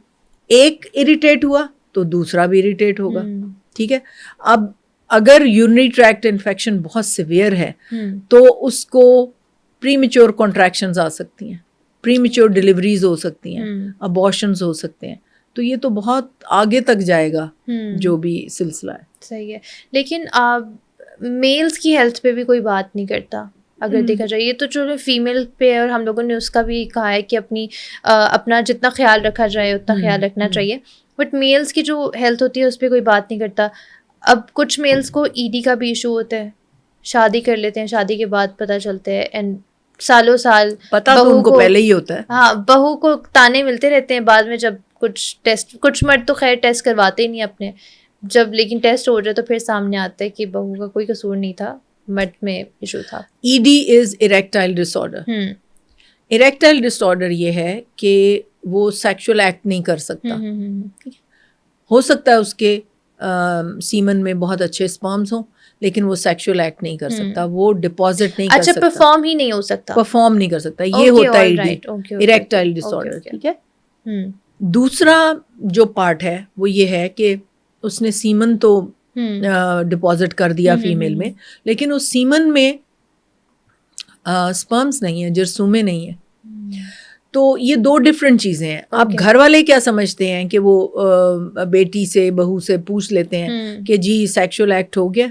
ایک اریٹیٹ ہوا تو دوسرا بھی اریٹیٹ ہوگا, ٹھیک ہے. اب اگر یورینری ٹریکٹ انفیکشن بہت سیویئر ہے تو اس کو پری میچور کنٹریکشنز آ سکتی ہیں, پری میچور ڈیلیوریز ہو سکتی ہیں, ابارشنز ہو سکتے ہیں. تو یہ تو بہت آگے تک جائے گا جو بھی سلسلہ ہے. صحیح ہے, لیکن میلز کی ہیلتھ پہ بھی کوئی بات نہیں کرتا اگر دیکھا جائے. یہ تو چلو فیمیل پہ, اور ہم لوگوں نے اس کا بھی کہا ہے کہ اپنا جتنا خیال رکھا جائے اتنا خیال رکھنا چاہیے, بٹ میلز کی جو ہیلتھ ہوتی ہے اس پہ کوئی بات نہیں کرتا. اب کچھ میلز کو ED کا بھی ایشو ہوتا ہے, شادی کر لیتے ہیں, شادی کے بعد پتہ چلتا ہے, اینڈ سالوں سال پتہ تو ان کو پہلے ہی ہوتا ہے. ہاں, بہو کو تانے ملتے رہتے ہیں بعد میں, جب کچھ ٹیسٹ, کچھ مرد تو خیر ٹیسٹ کرواتے ہی نہیں اپنے, جب لیکن ٹیسٹ ہو جائے تو پھر سامنے آتا ہے کہ بہو کا کوئی قصور نہیں تھا, مرد میں ایشو تھا. ED از اریکٹائل ڈس آرڈر. اریکٹائل ڈس آرڈر یہ ہے کہ وہ سیکشل ایکٹ نہیں کر سکتا. ہو سکتا ہے اس کے سیمن میں بہت اچھے اسپرمز ہوں, لیکن وہ سیکشل ایکٹ نہیں کر سکتا, وہ ڈپازٹ نہیں کر سکتا. اچھا, پرفارم ہی نہیں ہو سکتا, پرفارم نہیں کر سکتا. یہ ہوتا ہے ED, اریکٹائل ڈس آرڈر, ٹھیک ہے. دوسرا جو پارٹ ہے وہ یہ ہے کہ اس نے سیمن تو ڈپازٹ کر دیا فیمیل میں, لیکن اس سیمن میں سپرمز نہیں ہیں, جرثومے نہیں ہیں. تو یہ دو ڈفرینٹ چیزیں ہیں. اب گھر والے کیا سمجھتے ہیں کہ وہ بیٹی سے بہو سے پوچھ لیتے ہیں کہ جی سیکشول ایکٹ ہو گیا,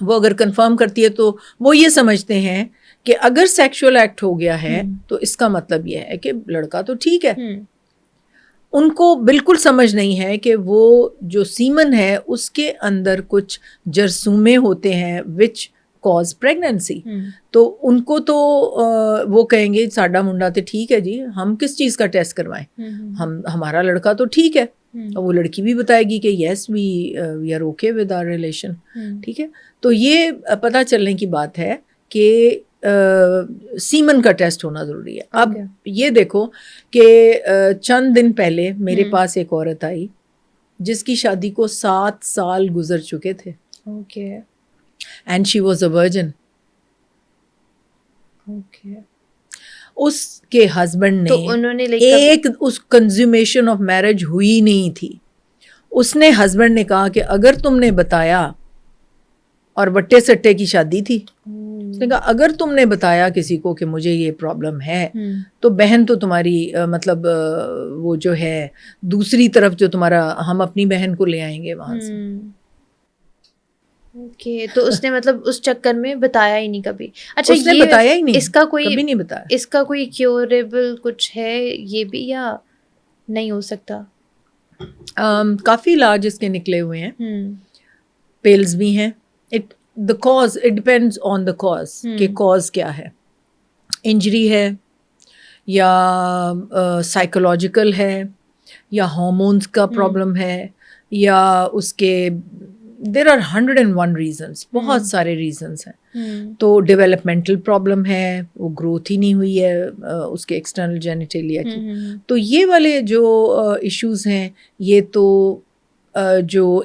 وہ اگر کنفرم کرتی ہے تو وہ یہ سمجھتے ہیں کہ اگر سیکشول ایکٹ ہو گیا ہے تو اس کا مطلب یہ ہے کہ لڑکا تو ٹھیک ہے. ان کو بالکل سمجھ نہیں ہے کہ وہ جو سیمن ہے اس کے اندر کچھ جرثومے ہوتے ہیں وچ کاز پریگننسی. تو ان کو تو وہ کہیں گے ساڈا منڈا تو ٹھیک ہے جی, ہم کس چیز کا ٹیسٹ کروائیں, ہمارا لڑکا تو ٹھیک ہے. اور وہ لڑکی بھی بتائے گی کہ yes we are okay with our relation, ٹھیک ہے. تو یہ پتہ چلنے کی بات ہے کہ سیمن کا ٹیسٹ ہونا ضروری ہے. اب یہ دیکھو کہ چند دن پہلے میرے پاس ایک عورت آئی جس کی شادی کو 7 سال گزر چکے تھے. Okay. And she was a virgin. اس کے ہسبینڈ نے ایک اس کنزیومیشن آف میرج ہوئی نہیں تھی. اس نے ہسبینڈ نے کہا کہ اگر تم نے بتایا, اور بٹے سٹے کی شادی تھی, اس نے کہا اگر تم نے بتایا کسی کو کہ مجھے یہ پرابلم ہے تو بہن تو تمہاری مطلب وہ جو ہے دوسری طرف جو تمہارا, ہم اپنی بہن کو لے آئیں گے وہاں سے. اوکے. تو اس نے مطلب اس چکر میں بتایا ہی نہیں کبھی. اچھا, اس نے بتایا ہی نہیں, اس کا کوئی کبھی نہیں بتایا. اس کا کوئی کیوریبل کچھ ہے یہ بھی یا نہیں ہو سکتا؟ کافی علاج اس کے نکلے ہوئے ہیں, پیلز بھی ہیں. the cause, it depends on the cause کہ cause کیا ہے, انجری ہے یا سائیکولوجیکل ہے یا ہارمونس کا پرابلم ہے یا اس کے دیر آر 101 ریزنس, بہت سارے ریزنس ہیں. تو ڈیولپمنٹل پرابلم ہے, وہ گروتھ ہی نہیں ہوئی ہے اس کے ایکسٹرنل جینیٹیلیا کی. تو یہ والے جو ایشوز ہیں یہ تو جو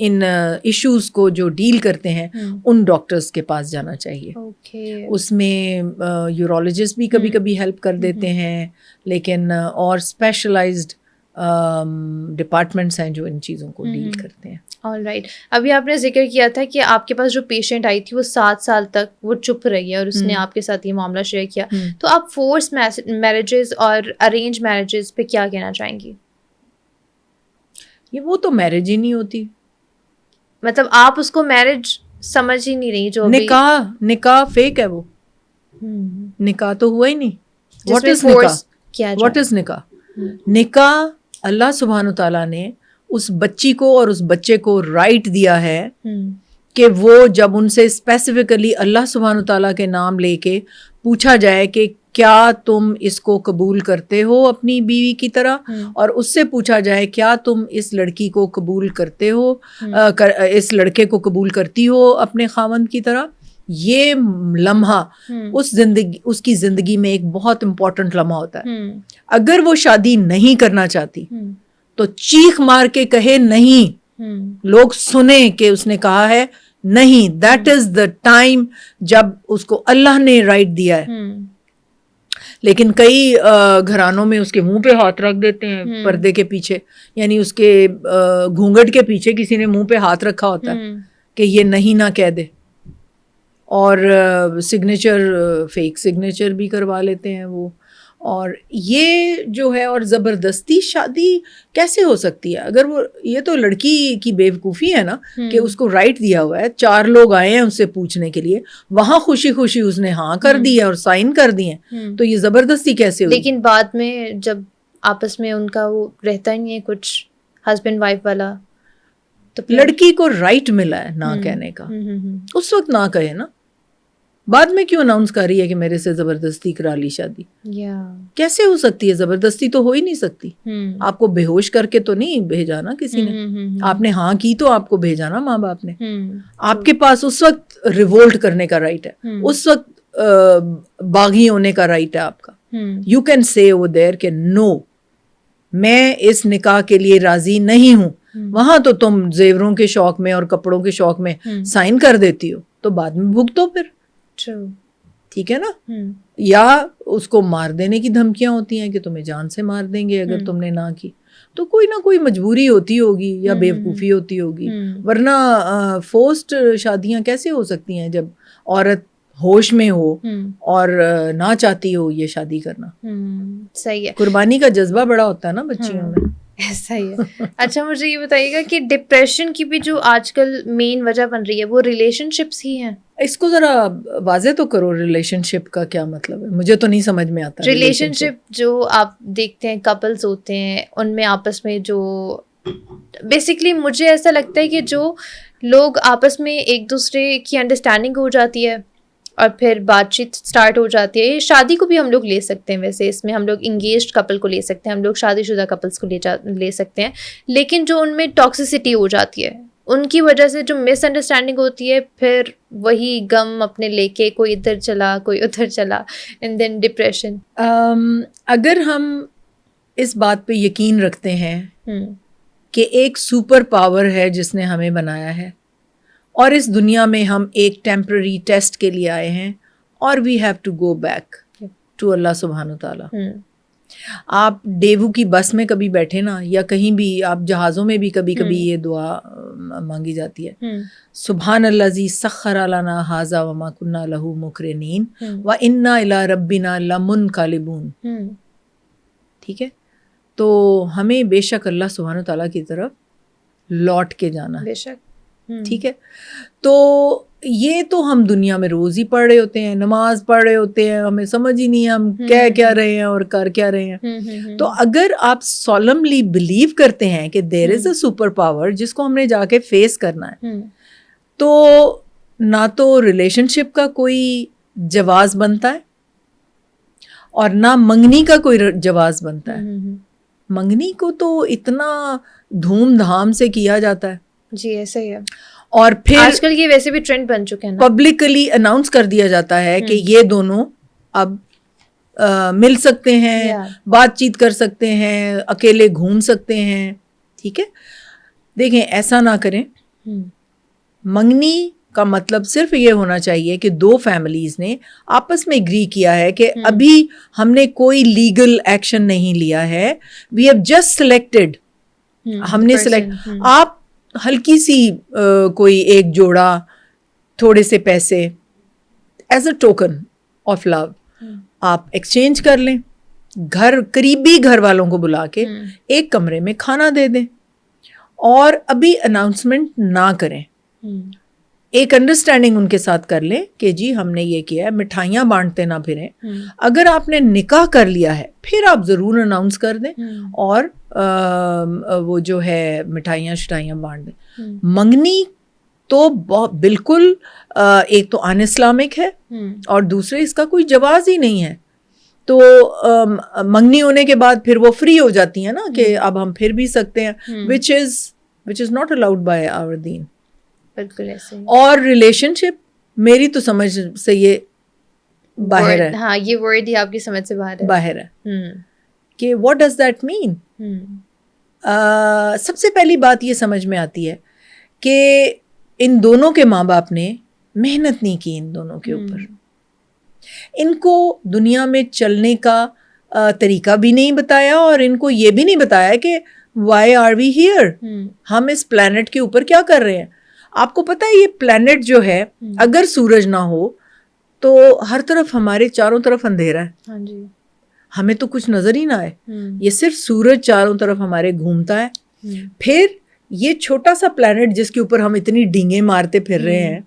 ان ایشوز کو جو ڈیل کرتے ہیں ان ڈاکٹرز کے پاس جانا چاہیے. اس میں یورولوجسٹ بھی کبھی کبھی ہیلپ کر دیتے ہیں, لیکن اور اسپیشلائزڈ ڈپارٹمنٹس ہیں جو ان چیزوں کو ڈیل کرتے ہیں. آلرائٹ. ابھی آپ نے ذکر کیا تھا کہ آپ کے پاس جو پیشنٹ آئی تھی وہ 7 سال تک وہ چپ رہی ہے اور اس نے آپ کے ساتھ یہ معاملہ شیئر کیا. تو آپ فورس میرجز اور ارینج میرجز پہ کیا کہنا چاہیں گی؟ یہ وہ تو میرج ہی نہیں ہوتی. مطلب آپ اس کو میرج سمجھ ہی نہیں رہی. جو نکاح فیک ہے, وہ نکاح تو ہوا ہی نہیں. واٹ از نکاح؟ واٹ از نکاح؟ نکاح اللہ سبحانہ تعالیٰ نے اس بچی کو اور اس بچے کو رائٹ دیا ہے کہ وہ جب ان سے اسپیسیفکلی اللہ سبحانہ تعالیٰ کے نام لے کے پوچھا جائے کہ کیا تم اس کو قبول کرتے ہو اپنی بیوی کی طرح, اور اس سے پوچھا جائے کیا تم اس لڑکی کو قبول کرتے ہو, اس لڑکے کو قبول کرتی ہو اپنے خاوند کی طرح. یہ لمحہ اس کی زندگی میں ایک بہت امپورٹنٹ لمحہ ہوتا ہے. اگر وہ شادی نہیں کرنا چاہتی تو چیخ مار کے کہے نہیں, لوگ سنیں کہ اس نے کہا ہے نہیں. دیٹ از دا ٹائم جب اس کو اللہ نے رائٹ دیا ہے. لیکن کئی گھرانوں میں اس کے منہ پہ ہاتھ رکھ دیتے ہیں پردے کے پیچھے, یعنی اس کے گھونگھٹ کے پیچھے کسی نے منہ پہ ہاتھ رکھا ہوتا ہے کہ یہ نہیں نہ کہہ دے, اور سگنیچر فیک سگنیچر بھی کروا لیتے ہیں وہ. اور یہ جو ہے, اور زبردستی شادی کیسے ہو سکتی ہے؟ اگر وہ, یہ تو لڑکی کی بیوقوفی ہے نا کہ اس کو رائٹ دیا ہوا ہے, 4 لوگ آئے ہیں اس سے پوچھنے کے لیے, وہاں خوشی خوشی اس نے ہاں کر دی ہے اور سائن کر دی ہیں, تو یہ زبردستی کیسے ہوئی؟ لیکن بعد میں جب آپس میں ان کا وہ رہتا ہی نہیں ہے کچھ ہسبینڈ وائف والا, تو لڑکی کو رائٹ ملا ہے نہ کہنے کا, اس وقت نہ کہے نا. بعد میں کیوں اناؤنس کر رہی ہے کہ میرے سے زبردستی کرا لی شادی؟ کیسے ہو سکتی ہے؟ زبردستی تو ہو ہی نہیں سکتی. آپ کو بے ہوش کر کے تو نہیں بھیجا نا کسی نے, آپ نے ہاں کی تو آپ کو بھیجا نا ماں باپ نے. آپ کے پاس اس وقت ریوولٹ کرنے کا رائٹ ہے, اس وقت باغی ہونے کا رائٹ ہے آپ کا. You can say over there کہ نو, میں اس نکاح کے لیے راضی نہیں ہوں. وہاں تو تم زیوروں کے شوق میں اور کپڑوں کے شوق میں سائن کر دیتی ہو, تو بعد میں بھگتو پھر. ٹرو. ٹھیک ہے نا, یا اس کو مار دینے کی دھمکیاں ہوتی ہیں کہ تمہیں جان سے مار دیں گے اگر تم نے نہ کی. تو کوئی نہ کوئی مجبوری ہوتی ہوگی یا بیوقوفی ہوتی ہوگی, ورنہ فورسڈ شادیاں کیسے ہو سکتی ہیں جب عورت ہوش میں ہو اور نہ چاہتی ہو یہ شادی کرنا. صحیح ہے, قربانی کا جذبہ بڑا ہوتا ہے نا بچیوں میں. ایسا ہی ہے. اچھا مجھے یہ بتائیے گا کہ ڈپریشن کی بھی جو آج کل مین وجہ بن رہی ہے وہ ریلیشن شپس ہی ہیں. اس کو ذرا واضح تو کرو, ریلیشن شپ کا کیا مطلب ہے, مجھے تو نہیں سمجھ میں آتا. ریلیشن شپ جو آپ دیکھتے ہیں کپلز ہوتے ہیں ان میں آپس میں جو بیسکلی مجھے ایسا لگتا ہے کہ جو لوگ آپس میں ایک دوسرے کی انڈرسٹینڈنگ ہو جاتی ہے اور پھر بات چیت اسٹارٹ ہو جاتی ہے. شادی کو بھی ہم لوگ لے سکتے ہیں, ویسے اس میں ہم لوگ انگیجڈ کپل کو لے سکتے ہیں, ہم لوگ شادی شدہ کپلس کو لے سکتے ہیں, لیکن جو ان میں ٹاکسیسٹی ہو جاتی ہے ان کی وجہ سے جو مس انڈرسٹینڈنگ ہوتی ہے, پھر وہی غم اپنے لے کے کوئی ادھر چلا کوئی ادھر چلا, اینڈ دین ڈپریشن. اگر ہم اس بات پہ یقین رکھتے ہیں کہ ایک سپر پاور ہے جس نے ہمیں بنایا ہے اور اس دنیا میں ہم ایک ٹیمپرری ٹیسٹ کے لیے آئے ہیں اور we have to go back to اللہ سبحانہ تعالیٰ. آپ ڈیوو کی بس میں کبھی بیٹھے نا, یا کہیں بھی آپ جہازوں میں بھی کبھی کبھی یہ دعا مانگی جاتی ہے, سبحان الذی سخر لنا ھذا وما کنا لہ مقرنین وانا الی ربنا لمنقلبون. ٹھیک ہے, تو ہمیں بے شک اللہ سبحانہ تعالیٰ کی طرف لوٹ کے جانا ہے. بے شک. ٹھیک ہے, تو یہ تو ہم دنیا میں روز ہی پڑھ رہے ہوتے ہیں, نماز پڑھ رہے ہوتے ہیں, ہمیں سمجھ ہی نہیں ہے ہم کہہ کیا رہے ہیں اور کر کیا رہے ہیں. تو اگر آپ سولملی بلیو کرتے ہیں کہ دیر از اے سپر پاور جس کو ہم نے جا کے فیس کرنا ہے, تو نہ تو ریلیشن شپ کا کوئی جواز بنتا ہے اور نہ منگنی کا کوئی جواز بنتا ہے. منگنی کو تو اتنا دھوم دھام سے کیا جاتا ہے. جی ایسا ہی ہے, اور پھر آج کل یہ ویسے بھی ٹرینڈ بن چکے ہیں, پبلکلی اناؤنس کر دیا جاتا ہے کہ یہ دونوں اب مل سکتے ہیں, بات چیت کر سکتے ہیں, اکیلے گھوم سکتے ہیں. ٹھیک ہے, دیکھیں ایسا نہ کریں. منگنی کا مطلب صرف یہ ہونا چاہیے کہ دو فیملیز نے آپس میں اگری کیا ہے کہ ابھی ہم نے کوئی لیگل ایکشن نہیں لیا ہے, وی ہیو جسٹ سلیکٹڈ, ہم نے سلیکٹ, آپ ہلکی سی کوئی ایک جوڑا تھوڑے سے پیسے as a token of love آپ ایکسچینج کر لیں, قریبی گھر والوں کو بلا کے ایک کمرے میں کھانا دے دیں اور ابھی اناؤنسمنٹ نہ کریں. ایک انڈرسٹینڈنگ ان کے ساتھ کر لیں کہ جی ہم نے یہ کیا ہے, مٹھائیاں بانٹتے نہ پھریں. اگر آپ نے نکاح کر لیا ہے پھر آپ ضرور اناؤنس کر دیں اور وہ جو ہے مٹھائیاں شٹائیاں بانٹ دیں. منگنی تو بالکل ایک تو ان اسلامک ہے اور دوسرے اس کا کوئی جواز ہی نہیں ہے. تو منگنی ہونے کے بعد پھر وہ فری ہو جاتی ہیں نا کہ اب ہم پھر بھی سکتے ہیں, which is not allowed by our دین. بالکل ایسے. اور ریلیشن شپ میری تو سمجھ سے یہ باہر ہے. ہاں یہ ورڈ ہی آپ کی سمجھ سے باہر ہے کہ what does that mean. سب سے پہلی بات یہ سمجھ میں آتی ہے کہ ان دونوں کے ماں باپ نے محنت نہیں کی ان دونوں کے اوپر, ان کو دنیا میں چلنے کا طریقہ بھی نہیں بتایا اور ان کو یہ بھی نہیں بتایا کہ why are we here, ہم اس پلانٹ کے اوپر کیا کر رہے ہیں. آپ کو پتہ ہے یہ پلانٹ جو ہے اگر سورج نہ ہو تو ہر طرف ہمارے چاروں طرف اندھیرا ہے. ہاں جی, ہمیں تو کچھ نظر ہی نہ آئے. یہ صرف سورج چاروں طرف ہمارے گھومتا ہے. پھر یہ چھوٹا سا پلانٹ جس کے اوپر ہم اتنی ڈینگیں مارتے پھر رہے ہیں,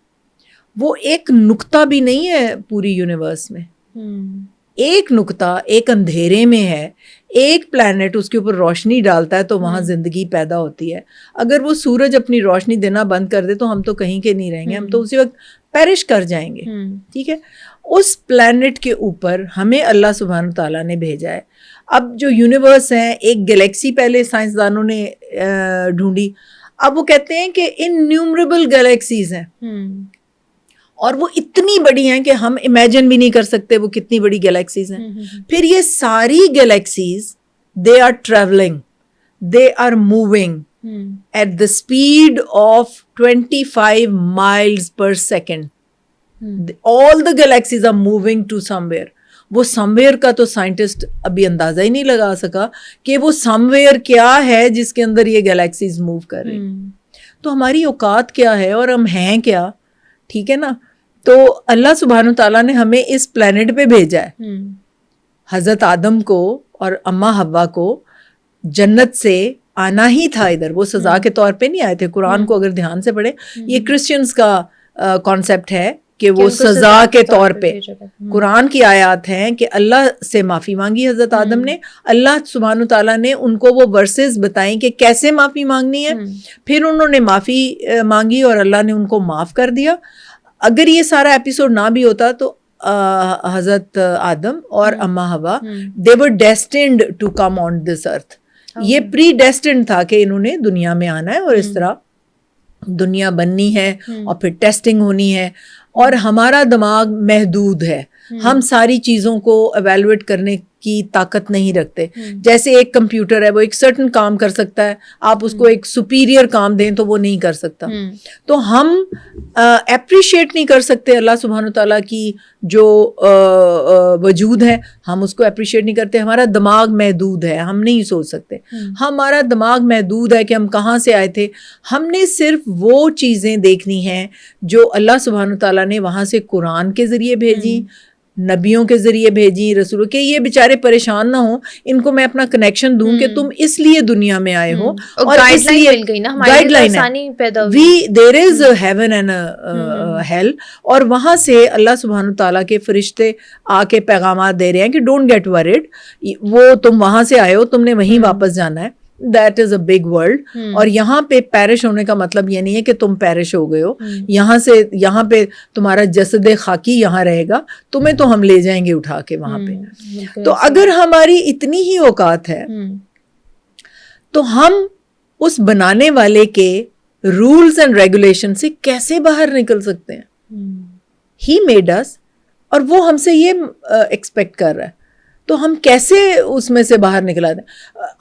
وہ ایک نقطہ بھی نہیں ہے پوری یونیورس میں. ایک نقطہ ایک اندھیرے میں ہے, ایک پلانٹ اس کے اوپر روشنی ڈالتا ہے تو وہاں زندگی پیدا ہوتی ہے. اگر وہ سورج اپنی روشنی دینا بند کر دے تو ہم تو کہیں کے نہیں رہیں گے, ہم تو اسی وقت پیرش کر جائیں گے. ٹھیک ہے, اس پلانٹ کے اوپر ہمیں اللہ سبحانہ تعالیٰ نے بھیجا ہے. اب جو یونیورس ہیں, ایک گلیکسی پہلے سائنسدانوں نے ڈھونڈی, اب وہ کہتے ہیں کہ انیومریبل گلیکسیز ہیں اور وہ اتنی بڑی ہیں کہ ہم امیجن بھی نہیں کر سکتے وہ کتنی بڑی گلیکسیز ہیں. پھر یہ ساری galaxies they are travelling, they are moving at the speed of 25 miles per second. all the galaxies are moving to somewhere. وہ somewhere کا تو سائنٹسٹ ابھی اندازہ ہی نہیں لگا سکا کہ وہ somewhere کیا ہے جس کے اندر یہ گلیکسیز موو کر رہی. تو ہماری اوقات کیا ہے اور ہم ہیں کیا, ٹھیک ہے نا. تو اللہ سبحانہ تعالیٰ نے ہمیں اس پلانٹ پہ بھیجا ہے. حضرت آدم کو اور اماں حوا کو جنت سے آنا ہی تھا ادھر, وہ سزا کے طور پہ نہیں آئے تھے. قرآن کو اگر دھیان سے پڑھیں, یہ کرسچنس کا کانسیپٹ ہے کہ وہ سزا کے طور پہ. قرآن کی آیات ہیں کہ اللہ سے معافی مانگی حضرت آدم نے, اللہ سبحانہ تعالیٰ نے ان کو وہ ورسز بتائیں کہ کیسے معافی مانگنی ہے, پھر انہوں نے معافی مانگی اور اللہ نے ان کو معاف کر دیا. اگر یہ سارا ایپیسوڈ نہ بھی ہوتا تو حضرت آدم اور اماں حوا they were destined to come on this earth. یہ پری ڈیسٹنڈ تھا کہ انہوں نے دنیا میں آنا ہے اور اس طرح دنیا بننی ہے اور پھر ٹیسٹنگ ہونی ہے. اور ہمارا دماغ محدود ہے, ہم ساری چیزوں کو ایویلویٹ کرنے کی طاقت نہیں رکھتے. جیسے ایک کمپیوٹر ہے, وہ ایک سرٹن کام کر سکتا ہے, آپ اس کو ایک سپیریئر کام دیں تو وہ نہیں کر سکتا. تو ہم اپریشیٹ نہیں کر سکتے اللہ سبحانہ تعالیٰ کی جو وجود ہے, ہم اس کو اپریشیٹ نہیں کرتے. ہمارا دماغ محدود ہے, ہم نہیں سوچ سکتے. ہمارا دماغ محدود ہے کہ ہم کہاں سے آئے تھے. ہم نے صرف وہ چیزیں دیکھنی ہیں جو اللہ سبحانہ تعالیٰ نے وہاں سے قرآن کے ذریعے بھیجی, نبیوں کے ذریعے بھیجی, رسولوں کے. یہ بیچارے پریشان نہ ہوں, ان کو میں اپنا کنیکشن دوں کہ تم اس لیے دنیا میں آئے ہو, اور اس لیے گائیڈ لائن ہے, دیر از اے ہیون اینڈ ہیل, اور وہاں سے اللہ سبحانہ تعالیٰ کے فرشتے آ کے پیغامات دے رہے ہیں کہ ڈونٹ گیٹ ورڈ, وہ تم وہاں سے آئے ہو, تم نے وہیں واپس جانا ہے. That is a big world. اور یہاں پہ پیرش ہونے کا مطلب یہ نہیں ہے کہ تم پیرش ہو گئے ہو. یہاں پہ تمہارا جسد خاکی یہاں رہے گا, تمہیں تو ہم لے جائیں گے اٹھا کے وہاں پہ. تو اگر ہماری اتنی ہی اوقات ہے تو ہم اس بنانے والے کے رولز اینڈ ریگولیشن سے کیسے باہر نکل سکتے ہیں؟ ہی میڈ اس, اور وہ ہم سے یہ ایکسپیکٹ کر رہا ہے, تو ہم کیسے اس میں سے باہر نکلا دیں؟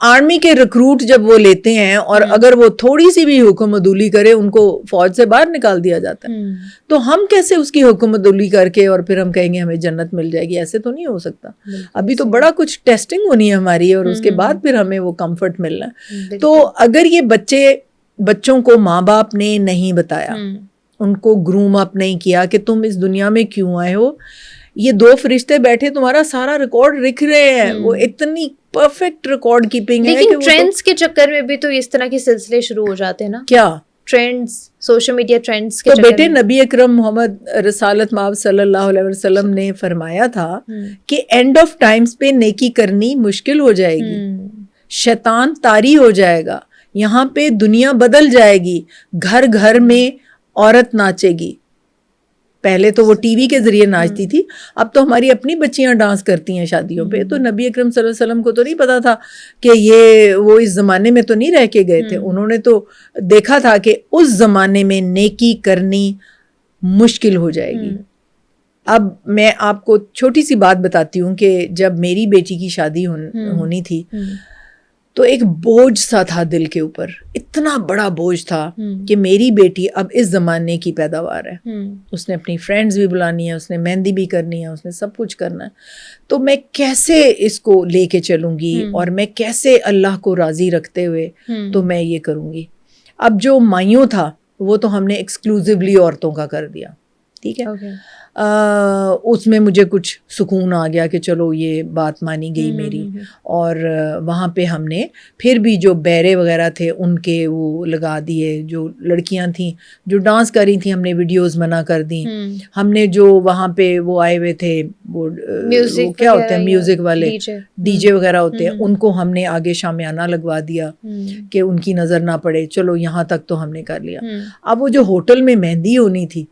آرمی کے ریکروٹ جب وہ لیتے ہیں اور اگر وہ تھوڑی سی بھی حکم عدولی کرے, ان کو فوج سے باہر نکال دیا جاتا ہے. تو ہم کیسے اس کی حکم عدولی کر کے اور پھر ہم کہیں گے ہمیں جنت مل جائے گی؟ ایسے تو نہیں ہو سکتا. ابھی تو بڑا کچھ ٹیسٹنگ ہونی ہے ہماری, اور اس کے بعد پھر ہمیں وہ کمفرٹ ملنا ہے. تو اگر یہ بچوں کو ماں باپ نے نہیں بتایا, ان کو گروم اپ نہیں کیا کہ تم اس دنیا میں کیوں آئے ہو, یہ دو فرشتے بیٹھے تمہارا سارا ریکارڈ لکھ رہے ہیں, وہ اتنی پرفیکٹ ریکارڈ کیپنگ ہے. لیکن ٹرینڈز کے چکر میں بھی تو اس طرح کے سلسلے شروع ہو جاتے ہیں نا. کیا ٹرینڈز, سوشل میڈیا ٹرینڈز کے. تو بیٹے نبی اکرم محمد رسالت مآب صلی اللہ علیہ وسلم نے فرمایا تھا کہ اینڈ آف ٹائمز پہ نیکی کرنی مشکل ہو جائے گی, شیطان طاری ہو جائے گا, یہاں پہ دنیا بدل جائے گی, گھر گھر میں عورت ناچے گی. پہلے تو وہ ٹی وی کے ذریعے ناچتی تھی, اب تو ہماری اپنی بچیاں ڈانس کرتی ہیں شادیوں پہ. تو نبی اکرم صلی اللہ علیہ وسلم کو تو نہیں پتا تھا کہ وہ اس زمانے میں تو نہیں رہ کے گئے تھے. انہوں نے تو دیکھا تھا کہ اس زمانے میں نیکی کرنی مشکل ہو جائے گی. اب میں آپ کو چھوٹی سی بات بتاتی ہوں کہ جب میری بیٹی کی شادی ہونی تھی تو ایک بوجھ سا تھا دل کے اوپر, اتنا بڑا بوجھ تھا کہ میری بیٹی اب اس زمانے کی پیداوار ہے, اس نے اپنی فرینڈز بھی بلانی ہے, اس نے مہندی بھی کرنی ہے, اس نے سب کچھ کرنا ہے. تو میں کیسے اس کو لے کے چلوں گی اور میں کیسے اللہ کو راضی رکھتے ہوئے تو میں یہ کروں گی. اب جو مائیوں تھا وہ تو ہم نے ایکسکلوزیولی عورتوں کا کر دیا, ٹھیک ہے. اس میں مجھے کچھ سکون آ گیا کہ چلو یہ بات مانی گئی میری. اور وہاں پہ ہم نے پھر بھی جو بیرے وغیرہ تھے ان کے وہ لگا دیے, جو لڑکیاں تھیں جو ڈانس کر رہی تھیں ہم نے ویڈیوز منع کر دیں. ہم نے جو وہاں پہ وہ آئے ہوئے تھے وہ کیا ہوتے ہیں میوزک والے, ڈی جے وغیرہ ہوتے ہیں, ان کو ہم نے آگے شامیانہ لگوا دیا کہ ان کی نظر نہ پڑے. چلو یہاں تک تو ہم نے کر لیا. اب وہ جو ہوٹل میں مہندی ہونی تھی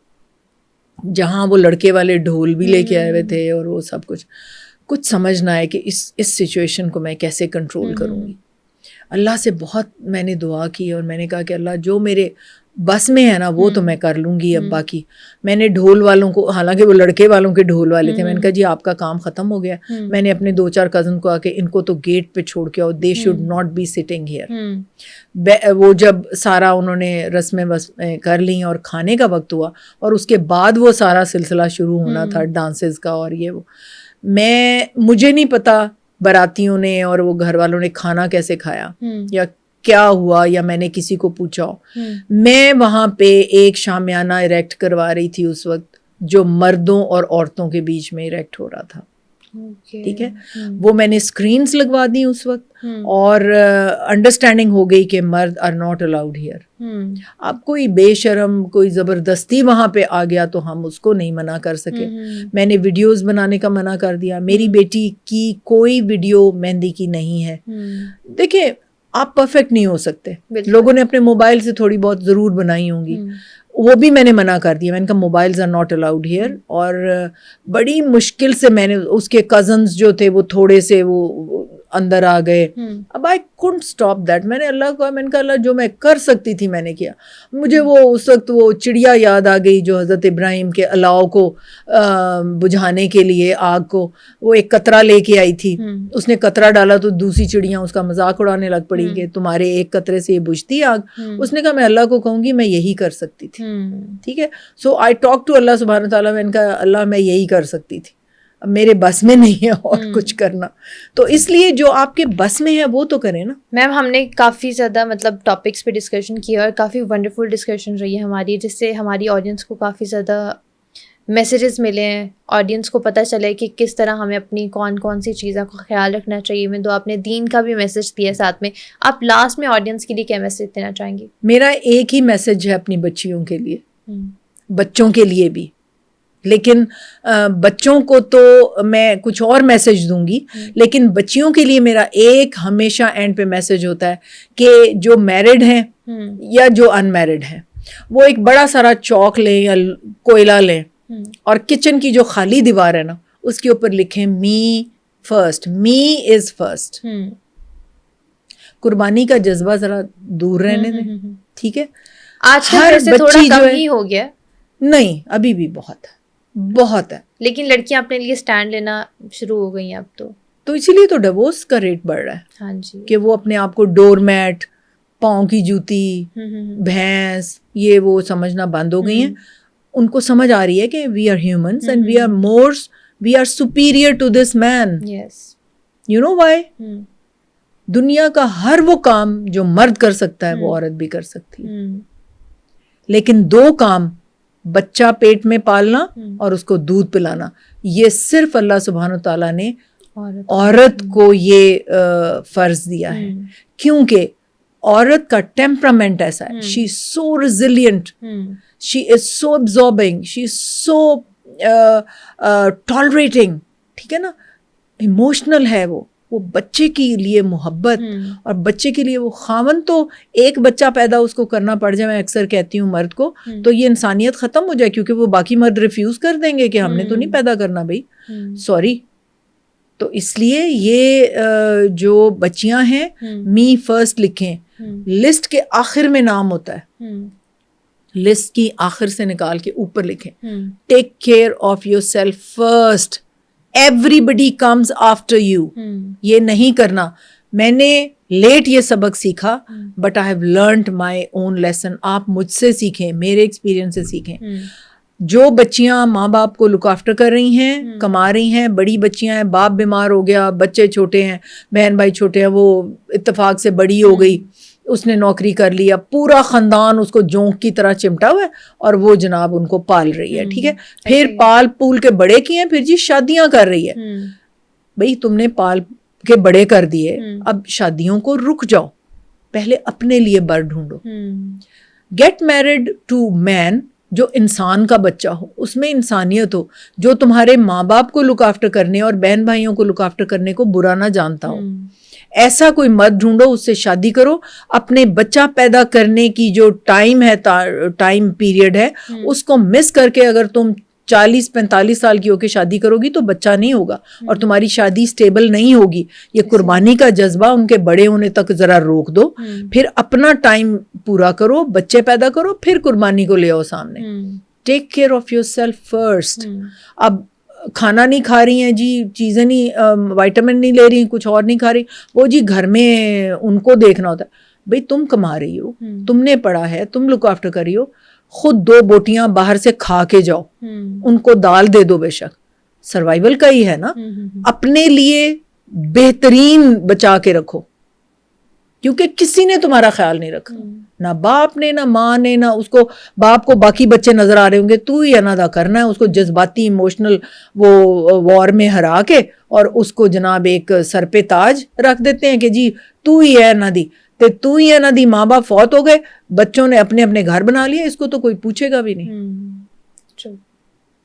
جہاں وہ لڑکے والے ڈھول بھی لے کے آئے ہوئے تھے اور وہ سب کچھ سمجھ نہ آئے کہ اس سچویشن کو میں کیسے کنٹرول کروں گی. اللہ سے بہت میں نے دعا کی اور میں نے کہا کہ اللہ جو میرے بس میں ہے نا وہ تو میں کر لوں گی. اب باقی میں نے ڈھول والوں کو, حالانکہ وہ لڑکے والوں کے ڈھول والے تھے, میں نے کہا جی آپ کا کام ختم ہو گیا. میں نے اپنے 2-4 کزن کو آ کے ان کو تو گیٹ پہ چھوڑ کے آؤ, they should not be sitting here. وہ جب سارا انہوں نے رسمیں کر لیں اور کھانے کا وقت ہوا اور اس کے بعد وہ سارا سلسلہ شروع ہونا تھا ڈانسز کا اور یہ وہ, مجھے نہیں پتا براتیوں نے اور وہ گھر والوں نے کھانا کیسے کھایا یا کیا ہوا یا میں نے کسی کو پوچھا ہو. میں وہاں پہ ایک شامیانہ اریکٹ کروا رہی تھی اس وقت جو مردوں اور عورتوں کے بیچ میں اریکٹ ہو رہا تھا. ٹھیک ہے, وہ میں نے اسکرینس لگوا دی اس وقت اور انڈرسٹینڈنگ ہو گئی کہ مرد آر ناٹ الاؤڈ ہیئر. اب کوئی بے شرم کوئی زبردستی وہاں پہ آ گیا تو ہم اس کو نہیں منع کر سکے. میں نے ویڈیوز بنانے کا منع کر دیا. میری بیٹی کی کوئی ویڈیو مہندی کی نہیں ہے. دیکھیں آپ پرفیکٹ نہیں ہو سکتے, لوگوں نے اپنے موبائل سے تھوڑی بہت ضرور بنائی ہوں گی, وہ بھی میں نے منع کر دیا. میں نے کہا mobiles are not allowed here. اور بڑی مشکل سے میں نے, اس کے کزنز جو تھے وہ تھوڑے سے وہ اندر آ گئے. اب آئی couldn't stop that. میں نے اللہ کو, میں نے کہا اللہ جو میں کر سکتی تھی میں نے کیا. مجھے وہ اس وقت وہ چڑیا یاد آ گئی جو حضرت ابراہیم کے الاؤ کو بجھانے کے لیے آگ کو وہ ایک قطرہ لے کے آئی تھی. اس نے قطرہ ڈالا تو دوسری چڑیاں اس کا مذاق اڑانے لگ پڑی کہ تمہارے ایک قطرے سے یہ بجھتی آگ. اس نے کہا میں اللہ کو کہوں گی میں یہی کر سکتی تھی. ٹھیک ہے, سو آئی ٹاک ٹو اللہ سبحانہ وتعالیٰ. میں نے کہا اللہ میں یہی کر سکتی تھی, اب میرے بس میں نہیں ہے اور کچھ کرنا, تو اس لیے جو آپ کے بس میں ہے وہ تو کریں نا. میم ہم نے کافی زیادہ مطلب ٹاپکس پہ ڈسکشن کیا اور کافی ونڈرفل ڈسکشن رہی ہے ہماری, جس سے ہماری آڈینس کو کافی زیادہ میسیجز ملے ہیں, آڈینس کو پتہ چلے کہ کس طرح ہمیں اپنی کون کون سی چیزوں کا خیال رکھنا چاہیے. میں تو آپ نے دین کا بھی میسیج دیا ساتھ میں. آپ لاسٹ میں آڈینس کے لیے کیا میسیج دینا چاہیں گی؟ میرا ایک ہی میسیج ہے اپنی بچیوں کے لیے, بچوں کے لیے بھی, لیکن بچوں کو تو میں کچھ اور میسیج دوں گی, لیکن بچیوں کے لیے میرا ایک ہمیشہ اینڈ پہ میسیج ہوتا ہے کہ جو میرڈ ہیں یا جو ان میرڈ ہیں وہ ایک بڑا سارا چوک لیں یا کوئلہ لیں اور کچن کی جو خالی دیوار ہے نا اس کے اوپر لکھیں می فرسٹ, می از فرسٹ. قربانی کا جذبہ ذرا دور رہنے دیں. ٹھیک ہے, آج کل سے تھوڑا کم ہی ہو گیا. نہیں ابھی بھی بہت ہے, لیکن لڑکیاں اپنے لیے سٹینڈ لینا شروع ہو گئی ہیں اب تو اسی لیے تو ڈیورس کا ریٹ بڑھ رہا ہے. ہاں جی, کہ وہ اپنے آپ کو ڈور میٹ, پاؤں کی جوتی, بھینس یہ وہ سمجھنا بند ہو گئی ہیں. ان کو سمجھ آ رہی ہے کہ we are humans and we are superior to this man. You know why? دنیا کا ہر وہ کام جو مرد کر سکتا ہے وہ عورت بھی کر سکتی ہے, لیکن 2 کام, بچہ پیٹ میں پالنا اور اس کو دودھ پلانا, یہ صرف اللہ سبحانہ و تعالیٰ نے عورت کو یہ فرض دیا ہے. کیونکہ عورت کا ٹیمپرامنٹ ایسا ہے, شی از سو ریزیلینٹ, شی از سو ابزاربنگ, شی از سو ٹالریٹنگ. ٹھیک ہے نا, ایموشنل ہے وہ بچے کے لیے محبت اور بچے کے لیے وہ خاوند. تو ایک بچہ پیدا اس کو کرنا پڑ جائے, میں اکثر کہتی ہوں مرد کو, تو یہ انسانیت ختم ہو جائے, کیونکہ وہ باقی مرد ریفیوز کر دیں گے کہ ہم نے تو نہیں پیدا کرنا بھائی, سوری. تو اس لیے یہ جو بچیاں ہیں می فرسٹ لکھیں, لسٹ کے آخر میں نام ہوتا ہے, لسٹ کی آخر سے نکال کے اوپر لکھیں take care of your self first, everybody comes after you. یہ نہیں کرنا. میں نے لیٹ یہ سبق سیکھا, but I have learned my own lesson. آپ مجھ سے سیکھیں, میرے ایکسپیرینس سے سیکھیں. جو بچیاں ماں باپ کو لک آفٹر کر رہی ہیں, کما رہی ہیں, بڑی بچیاں ہیں, باپ بیمار ہو گیا, بچے چھوٹے ہیں, بہن بھائی چھوٹے ہیں, وہ اتفاق سے بڑی ہو گئی, اس نے نوکری کر لیا, پورا خاندان اس کو جونک کی طرح چمٹا ہوا ہے اور وہ جناب ان کو پال رہی ہے. ٹھیک ہے, پھر پال پول کے بڑے کیے ہیں, پھر جی شادیاں کر رہی ہے. بھئی تم نے پال کے بڑے کر دیے, اب شادیوں کو رک جاؤ, پہلے اپنے لیے بر ڈھونڈو. گیٹ میرڈ ٹو مین جو انسان کا بچہ ہو, اس میں انسانیت ہو, جو تمہارے ماں باپ کو لک آفٹر کرنے اور بہن بھائیوں کو لک آفٹر کرنے کو برا نہ جانتا ہو. ایسا کوئی مرد ڈھونڈو, اس سے شادی کرو. اپنے بچہ پیدا کرنے کی جو ٹائم ہے, ٹائم پیریڈ ہے, اس کو مس کر کے اگر تم 40-45 سال کی ہو کے شادی کرو گی تو بچہ نہیں ہوگا اور تمہاری شادی سٹیبل نہیں ہوگی. یہ قربانی کا جذبہ ان کے بڑے ہونے تک ذرا روک دو, پھر اپنا ٹائم پورا کرو, بچے پیدا کرو, پھر قربانی کو لے آؤ سامنے. Take care of your self first. اب کھانا نہیں کھا رہی ہیں جی, چیزیں نہیں, وائٹامن نہیں لے رہی, کچھ اور نہیں کھا رہی, وہ جی گھر میں ان کو دیکھنا ہوتا ہے. بھئی تم کما رہی ہو, تم نے پڑھا ہے, تم لک آفٹر کر رہی ہو, خود 2 بوٹیاں باہر سے کھا کے جاؤ, ان کو دال دے دو, بے شک سروائیول کا ہی ہے نا. اپنے لیے بہترین بچا کے رکھو, کیونکہ کسی نے تمہارا خیال نہیں رکھا, نہ باپ نے, نہ ماں نے, نہ اس کو باپ کو باقی بچے نظر آ رہے ہوں گے, تو ہی ادا کرنا ہے اس کو جذباتی ایموشنل وہ وار میں ہرا کے, اور اس کو جناب ایک سر پہ تاج رکھ دیتے ہیں کہ جی تو ہی ہے نا دی, تو ہی ہے نا دی. ماں باپ فوت ہو گئے, بچوں نے اپنے اپنے گھر بنا لیے, اس کو تو کوئی پوچھے گا بھی نہیں.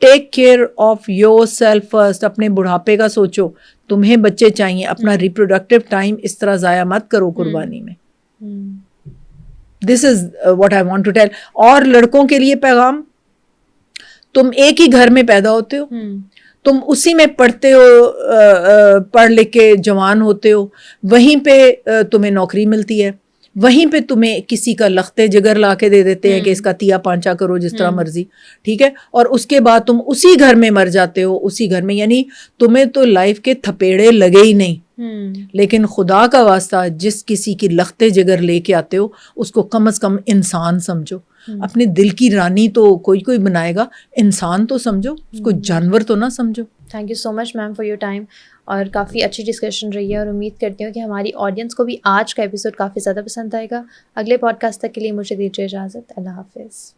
Take care of your self first. اپنے بڑھاپے کا سوچو, تمہیں بچے چاہیے, اپنا ریپروڈکٹیو ٹائم اس طرح ضائع مت کرو قربانی میں. This is what I want to tell. اور لڑکوں کے لیے پیغام, تم ایک ہی گھر میں پیدا ہوتے ہو, تم اسی میں پڑھتے ہو, پڑھ لکھ کے جوان ہوتے ہو, وہیں پہ تمہیں نوکری ملتی ہے, وہیں پہ تمہیں کسی کا لختے جگر لا کے دے دیتے ہیں کہ اس کا تیا پانچا کرو جس طرح مرضی, ٹھیک ہے, اور اس کے بعد تم اسی گھر میں مر جاتے ہو, اسی گھر میں. یعنی تمہیں تو لائف کے تھپیڑے لگے ہی نہیں. لیکن خدا کا واسطہ جس کسی کی لختے جگر لے کے آتے ہو اس کو کم از کم انسان سمجھو. اپنے دل کی رانی تو کوئی بنائے گا, انسان تو سمجھو, اس کو جانور تو نہ سمجھو. Thank you so much ma'am for your time, اور کافی اچھی ڈسکشن رہی ہے, اور امید کرتی ہوں کہ ہماری آڈینس کو بھی آج کا ایپیسوڈ کافی زیادہ پسند آئے گا. اگلے پوڈ کاسٹ تک کے لیے مجھے دیجیے اجازت. اللہ حافظ.